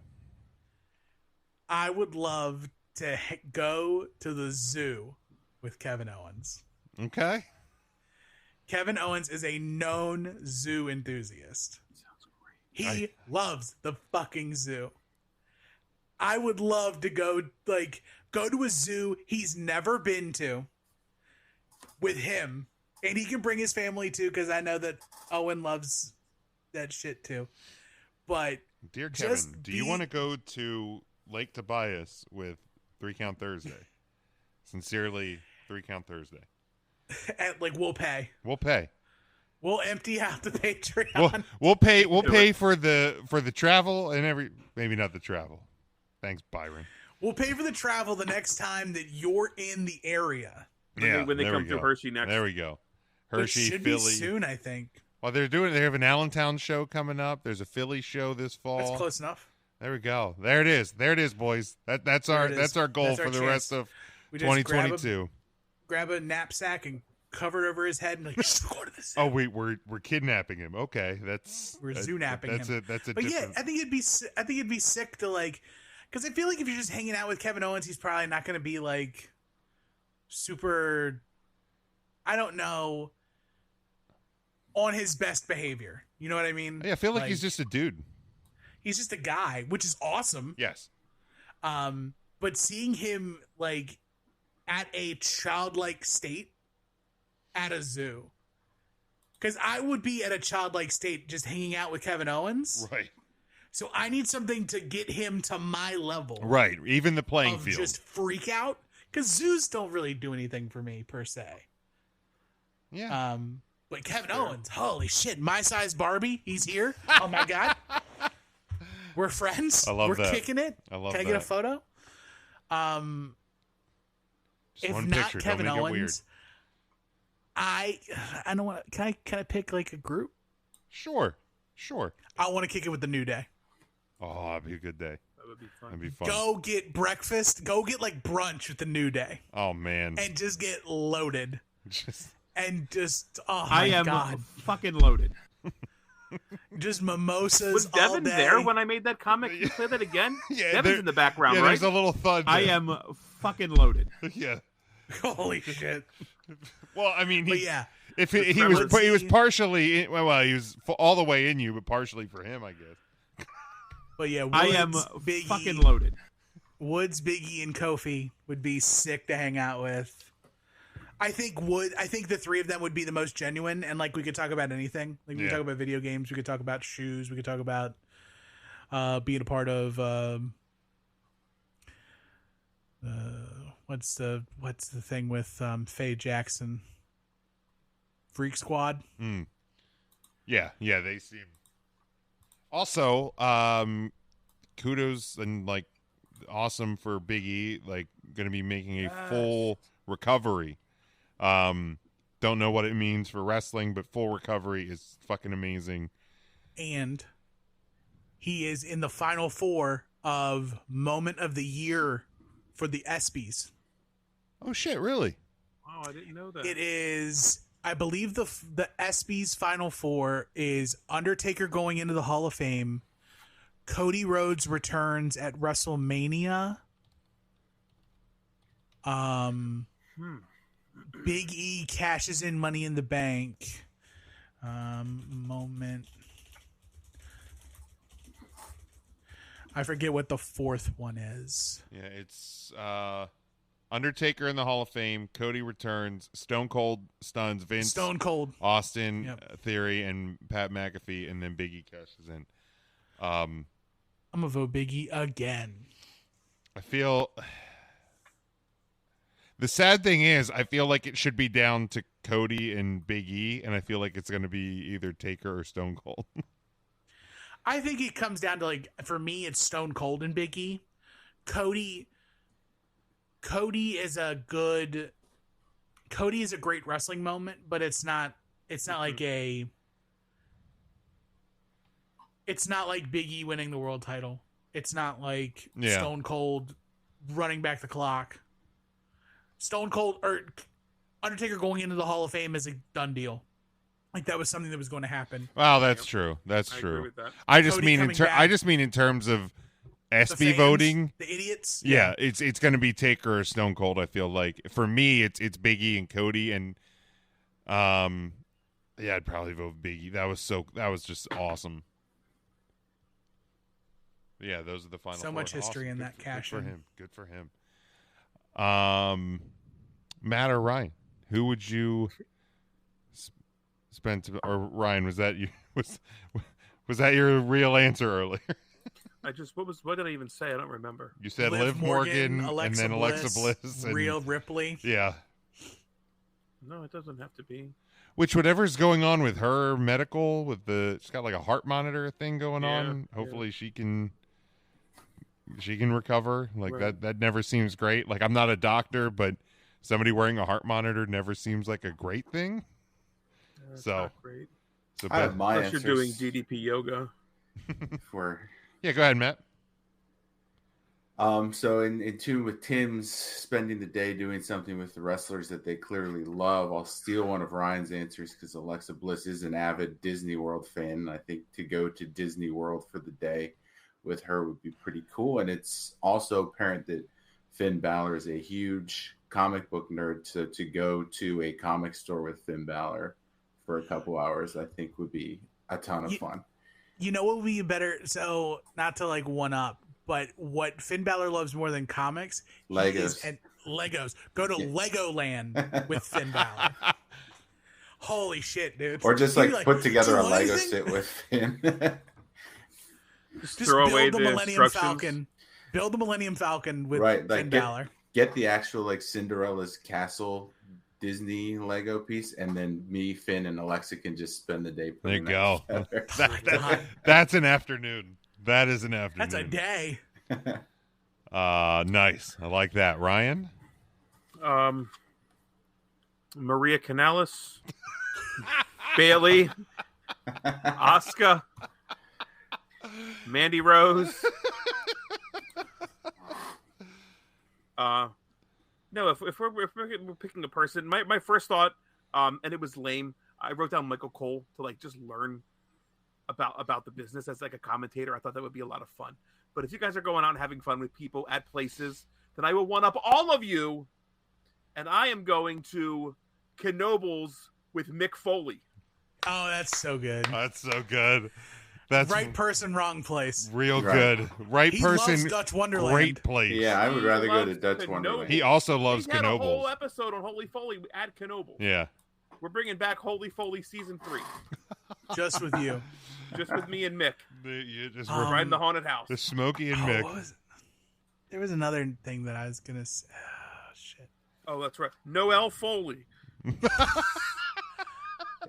I would love to go to the zoo with Kevin Owens. Okay. Kevin Owens is a known zoo enthusiast. He loves the fucking zoo. I would love to go to a zoo he's never been to with him, and he can bring his family too, because I know that Owen loves that shit too. But Dear Kevin, Just do you want to go to Lake Tobias with 3 Count Thursday? Sincerely, 3 Count Thursday. we'll pay. We'll pay. We'll empty out the Patreon. We'll pay for the travel and maybe not the travel. Thanks, Byron. We'll pay for the travel the next time that you're in the area. When they there come we through go. Hershey next. There we go. Hershey, It should Philly. be soon, I think. Well, they have an Allentown show coming up. There's a Philly show this fall. That's close enough. There we go. There it is, boys. That's our goal That's our for the chance. rest of We just 2022. grab a knapsack and cover it over his head and like, just go to the zoo. Oh, we're kidnapping him. Okay, We're zoo-napping him. That's a But different. yeah, I think it'd be sick to because I feel like if you're just hanging out with Kevin Owens, he's probably not going to be like super, I don't know, on his best behavior. You know what I mean? Yeah, I feel like he's just a dude. He's just a guy, which is awesome. Yes. But seeing him like at a childlike state at a zoo, because I would be at a childlike state just hanging out with Kevin Owens. Right. So I need something to get him to my level. Right. Even the playing Of field. just freak out, because zoos don't really do anything for me per se. Yeah. But Kevin Owens, holy shit, my size Barbie, he's here. Oh my god. We're friends. I love We're that. kicking it. I love Can I get a photo? Just If one not picture. Kevin Don't make it weird. Owens, I don't want. Can I pick like a group? Sure. I want to kick it with the New Day. Oh, that'd be a good day. That would be fun. That'd be fun. Go get breakfast. Go get like brunch with the New Day, Oh man. and just get loaded. Just Oh I my am god, fucking loaded. just mimosas Was all Devin day. there when I made that comment? Can you play that again? Yeah, Devin's there- in the background, yeah, right? there's a little thud. I there. am fucking loaded. Yeah. Holy shit! Well, I mean, But yeah, if The he was Trevor- he was partially in, well, he was all the way in you, but partially for him, I guess. but yeah, I am Woods, Biggie, fucking loaded. Woods, Biggie, and Kofi would be sick to hang out with. I think the three of them would be the most genuine, and like we could talk about anything. Like we could Yeah. talk about video games, we could talk about shoes, we could talk about being a part of what's the thing with Faye Jackson, Freak Squad. Yeah, they seem. Also, kudos and like awesome for Big E, like going to be making a full recovery. Don't know what it means for wrestling, but full recovery is fucking amazing. And he is in the final four of Moment of the Year for the ESPYs. Oh shit, really? Oh, I didn't know that. It is, I believe the ESPYs final four is Undertaker going into the Hall of Fame, Cody Rhodes returns at WrestleMania, Big E cashes in Money in the Bank, Moment. I forget what the fourth one is. Yeah, it's Undertaker in the Hall of Fame, Cody returns, Stone Cold stuns Vince, Stone Cold. Austin, Yep. Theory, and Pat McAfee, and then Big E cashes in. I'm gonna vote Big E again. I feel the sad thing is I feel like it should be down to Cody and Big E, and I feel like it's going to be either Taker or Stone Cold. I think it comes down to, like, for me, it's Stone Cold and Big E. Cody is a great wrestling moment, but it's not like Big E winning the world title. It's not like Yeah. Stone Cold running back the clock. Stone Cold or Undertaker going into the Hall of Fame is a done deal. Like, that was something that was going to happen. Well, that's true. That's I agree true. with that. I just Cody mean coming back. in terms of The ESPY fans, voting. the idiots. Yeah, it's going to be Taker or Stone Cold. I feel like for me, it's Big E and Cody, and yeah, I'd probably vote Big E. That was just awesome. Yeah, those are the final. So four. much history in Good that for- cash Good for in. him. Good for him. Matt or Ryan, who would you spend? Or Ryan, was that you? Was that your real answer earlier? What did I even say? I don't remember. You said Liv Morgan and then Alexa Bliss and Rhea Ripley. yeah. No, it doesn't have to be. Which whatever's going on with her medical, with she's got like a heart monitor thing going Yeah, on. Hopefully she can recover. Like Right. that never seems great. Like I'm not a doctor, but somebody wearing a heart monitor never seems like a great thing. That's So- not great. So I have my Unless answers you're doing DDP yoga. for yeah, go ahead, Matt. So in tune with Tim's spending the day doing something with the wrestlers that they clearly love, I'll steal one of Ryan's answers because Alexa Bliss is an avid Disney World fan. I think to go to Disney World for the day with her would be pretty cool. And it's also apparent that Finn Balor is a huge comic book nerd. So to go to a comic store with Finn Balor for a couple hours, I think would be a ton of fun. You know what would be better? So, not to like one up, but what Finn Balor loves more than comics? Legos. And Legos. Go to Legoland with Finn Balor. Holy shit, dude. Or just He'd be like put together "Do a you want Lego anything?" set with Finn. Just Just throw build away the the Millennium instructions. Falcon. Build the Millennium Falcon with Right, like Finn Balor. get the actual like Cinderella's castle Disney Lego piece, and then me, Finn, and Alexa can just spend the day There you putting go. that together. That's an afternoon. That is an afternoon. That's a day. Nice. I like that. Ryan? Maria Canales, Bailey, Asuka, Mandy Rose. No, if we're picking a person, my first thought, and it was lame. I wrote down Michael Cole to like just learn about the business as like a commentator. I thought that would be a lot of fun. But if you guys are going out and having fun with people at places, then I will one up all of you, and I am going to Knoebels with Mick Foley. Oh, that's so good. That's so good. That's Right person, wrong place. real Right. good. Right He person, loves Dutch Wonderland. great place. Yeah, I would He rather go to loves Dutch Knoebels. Wonderland. He also loves He had a whole Knoebels. episode on Holy Foley at Knoebels. Yeah. We're bringing back Holy Foley season 3, Just with you. just with me and Mick. You just Um, Riding the haunted house. the Smokey and Oh, Mick. what was it? There was another thing that I was going to say. Oh, shit. Oh, that's right. Noel Foley.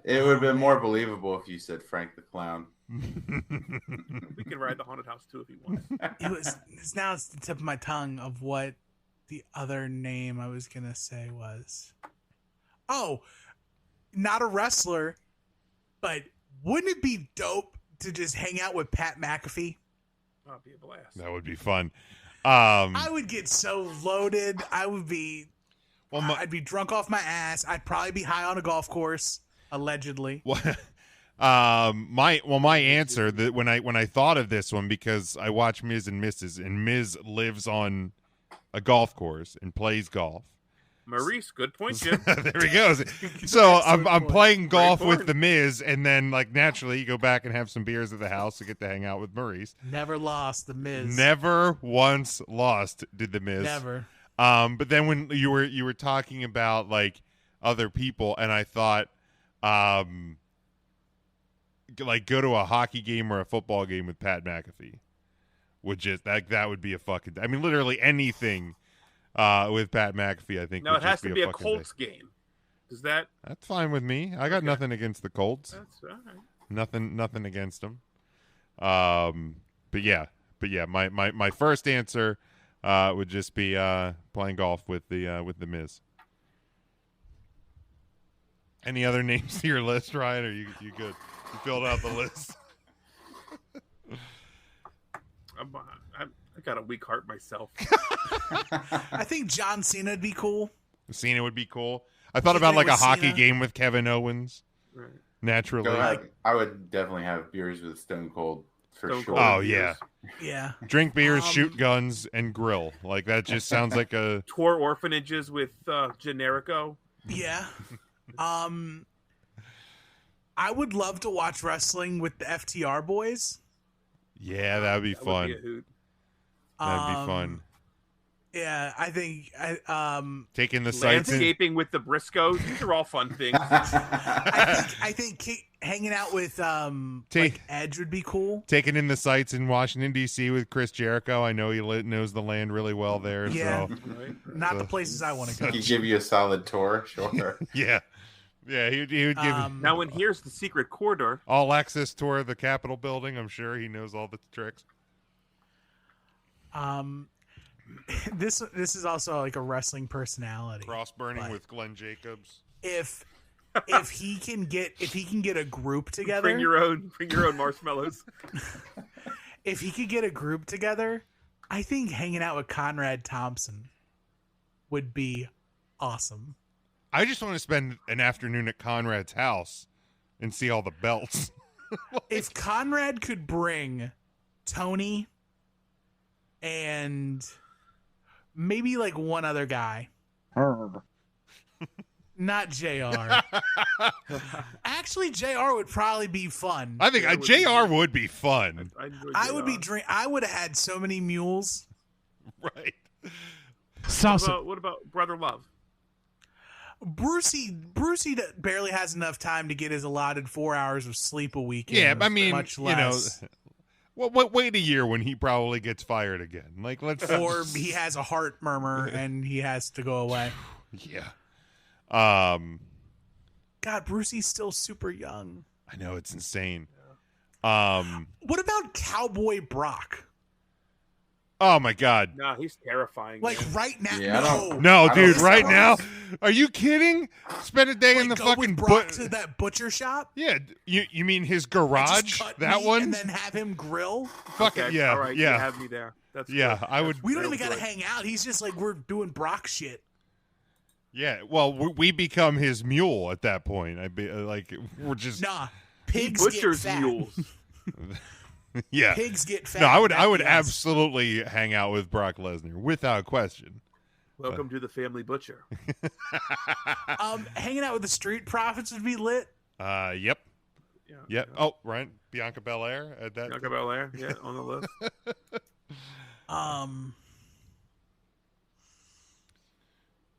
It would have been more believable if you said Frank the Clown. We can ride the haunted house too if he wants. It's the tip of my tongue of what the other name I was going to say was. Oh, not a wrestler, but wouldn't it be dope to just hang out with Pat McAfee? That'd be a blast. That would be fun. I would get so loaded. I would be. Well, I'd be drunk off my ass. I'd probably be high on a golf course, allegedly. my answer that when I thought of this one, because I watch Miz and Mrs. and Miz lives on a golf course and plays golf. Maurice, good point, Jim. There he goes. So I'm point. playing golf Great with point. the Miz, and then like naturally you go back and have some beers at the house to get to hang out with Maurice. Never lost the Miz. Never once lost did the Miz. Never. But then when you were talking about like other people, and I thought, like go to a hockey game or a football game with Pat McAfee would just that would be a fucking. I mean, literally anything with Pat McAfee. I think Now would it has just to be be a fucking Colts game. Does that? That's fine with me. I got Okay. nothing against the Colts. That's all right. Nothing against them. But yeah. My first answer would just be playing golf with the Miz. Any other names to your list, Ryan? Or you good? You filled out the list. I got a weak heart myself. I think John Cena would be cool. Cena would be cool. I thought Keep about it like a with hockey Cena. game with Kevin Owens. Right. Naturally. Go ahead. I would definitely have beers with Stone Cold for Stone sure. Cold. Oh yeah. Yeah. Drink beers, Um, shoot guns, and grill. Like that just sounds like a Tour orphanages with Generico. Yeah. I would love to watch wrestling with the FTR boys. yeah. That would be That fun. would be a hoot. That'd be fun. Yeah, I think Taking the sights in. Landscaping with the Briscoes. These are all fun things. I think hanging out with like Edge would be cool. Taking in the sights in Washington D.C. with Chris Jericho. I know he knows the land really well there. Yeah. So Right? Not the places I want to go. He give you a solid tour, sure. yeah, he would give Now, when here's the secret corridor. all access tour of the Capitol building. I'm sure he knows all the tricks. This is also like a wrestling personality. Cross burning But- with Glenn Jacobs. If he can get a group together, Bring your own marshmallows. if he could get a group together, I think hanging out with Conrad Thompson would be awesome. I just want to spend an afternoon at Conrad's house and see all the belts. If Conrad could bring Tony and maybe like one other guy. Not JR. Actually, JR would probably be fun. I think Yeah, it would be JR good. would be fun. I would be I would have had so many mules. Right. What about Brother Love? Brucey barely has enough time to get his allotted 4 hours of sleep a week. Yeah, I mean, much you know, less. wait a year when he probably gets fired again. Like, let's Or he has a heart murmur and he has to go away. yeah. God, Brucey's still super young. I know it's insane. What about Cowboy Brock? Oh my God. No, he's terrifying. Like man. right now? Yeah, I don't- No, I dude, don't- right now? Are you kidding? Spend a day in the Go fucking with Brock to that butcher shop? Yeah, you mean his and just garage? cut That meat one? and then have him grill? Fucking Okay, yeah, all right, you yeah. have me there. That's Yeah, good. I That's would- We don't real even gotta good. hang out. He's just like, we're doing Brock shit. Yeah, well, we become his mule at that point. Like we're just Nah, He pigs get butchers fat. mules. yeah. Pigs get fat. No, I would Back the ass. absolutely hang out with Brock Lesnar without question. Welcome to the family butcher. Hanging out with the Street Profits would be lit. Yep. Yeah. Yep. Oh, right. Bianca Belair at that. Talk about there. Yeah, on the list.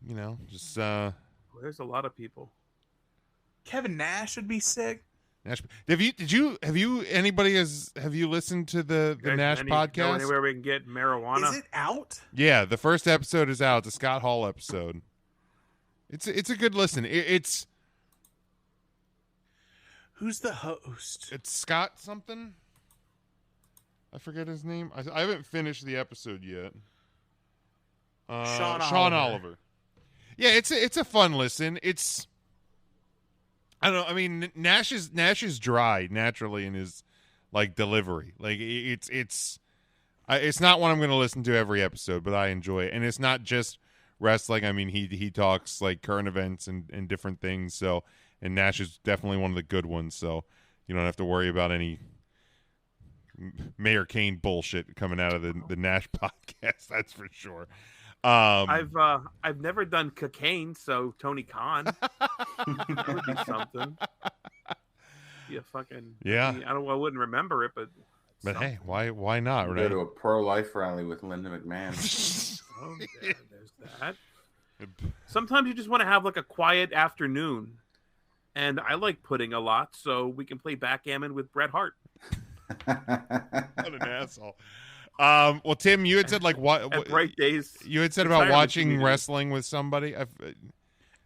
You know, just There's a lot of people. Kevin Nash would be sick. Nash. Have you listened to the Guys, Nash know podcast? Anywhere we can get marijuana? Is it out? Yeah, the first episode is out. The Scott Hall episode. It's a good listen. It's Who's the host? Scott something. I forget his name. I haven't finished the episode yet. Sean Oliver. Yeah, it's a fun listen. It's I don't know. I mean, Nash is dry naturally in his like delivery. Like it's not one I'm going to listen to every episode, but I enjoy it. And it's not just wrestling. I mean, he talks like current events and different things. So, and Nash is definitely one of the good ones. So you don't have to worry about any Mayor Kane bullshit coming out of the Nash podcast. That's for sure. I've never done cocaine, so Tony Khan that would be something. Yeah, fucking Yeah. I wouldn't remember it, but Hey, why not? Go Right? to a pro-life rally with Linda McMahon. oh, there's that. Sometimes you just want to have like a quiet afternoon, and I like pudding a lot, so we can play backgammon with Bret Hart. What an asshole. Well, Tim, you had said like what At Bright Days. you had said about retirement watching community. wrestling with somebody.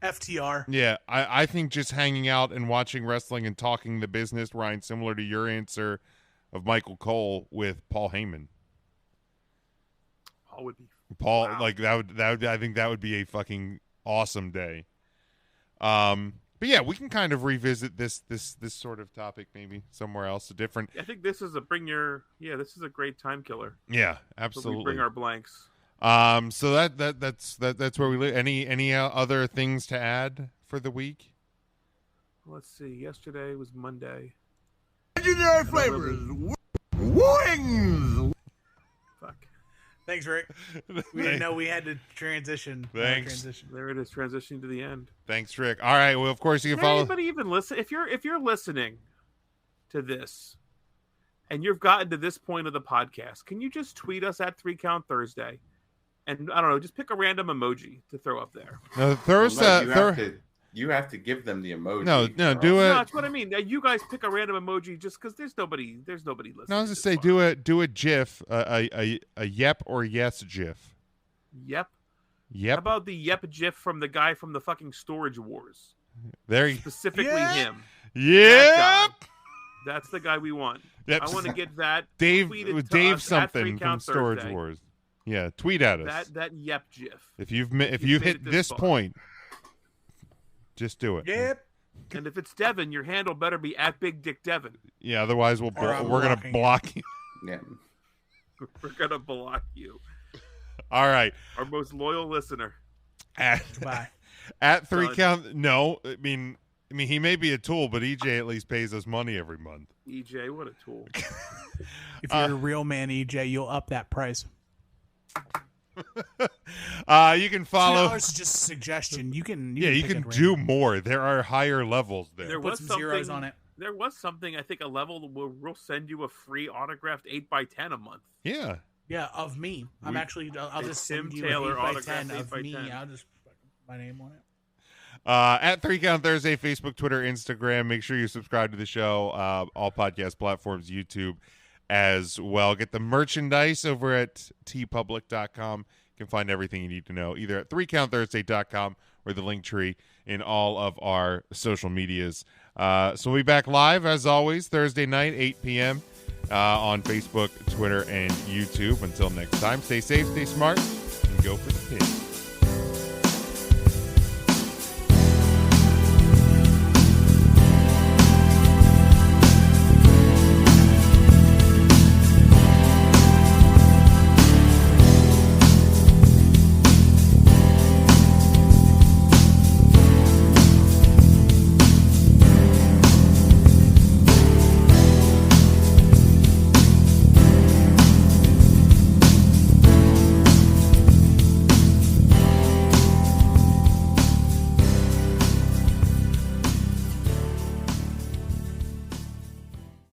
FTR. Yeah, I think just hanging out and watching wrestling and talking the business, Ryan, similar to your answer of Michael Cole with Paul Heyman. Paul would be. Paul, Wow. like that would I think that would be a fucking awesome day. But yeah, we can kind of revisit this sort of topic maybe somewhere else, a different. I think this is a this is a great time killer. Yeah, So absolutely. we bring our blanks. So that's where we live. Any other things to add for the week? Let's see. Yesterday was Monday. Legendary flavors. Wings. Fuck. Thanks, Rick. We didn't know we had to transition. Thanks. There it is, transitioning to the end. Thanks, Rick. All right. Well, of course you can Did follow. anybody even listen? If you're listening to this, and you've gotten to this point of the podcast, can you just tweet us at 3 Count Thursday, and I don't know, just pick a random emoji to throw up there. No, Well, Thursday. no, you have to give them the emoji. No, or do else- it. No, that's what I mean. You guys pick a random emoji just because there's nobody listening. No, I was just this say far. do a GIF, a yep or yes GIF. Yep. How Yep. about the yep gif from the guy from the fucking Storage Wars? There you. Specifically Yeah. him. Yep. That guy. That's the guy we want. Yep. I want to get that Dave tweeted with to Dave us at 3 something from Count Storage Thursday. Wars. Yeah, tweet at us That yep gif. if you've you've hit made it this this far. point. Just do it. Yep. And if it's Devin, your handle better be at Big Dick Devin. Yeah. Otherwise, Or I'm we're gonna blocking block you. Yeah. We're gonna block you. All right. Our most loyal listener. At Bye. at 3 Done. count. No, I mean he may be a tool, but EJ at least pays us money every month. EJ, what a tool. If you're a real man, EJ, you'll up that price. You can follow. $2 is just a suggestion. You can. Yeah, you pick can it do random. more. There are higher levels there. There Put was some zeros something- on it. There was something, I think, a level where we'll send you a free autographed 8x10 a month. Yeah. Yeah, of me. I'm actually. I'll It's just Tim send you Taylor an 8x10 autographed of 8x10. me. I'll just put my name on it. At 3 Count Thursday, Facebook, Twitter, Instagram. Make sure you subscribe to the show. All podcast platforms, YouTube as well. Get the merchandise over at tpublic.com. You can find everything you need to know either at 3countthursday.com or the link tree in all of our social medias. So we'll be back live, as always, Thursday night, 8 p.m. On Facebook, Twitter, and YouTube. Until next time, stay safe, stay smart, and go for the pin.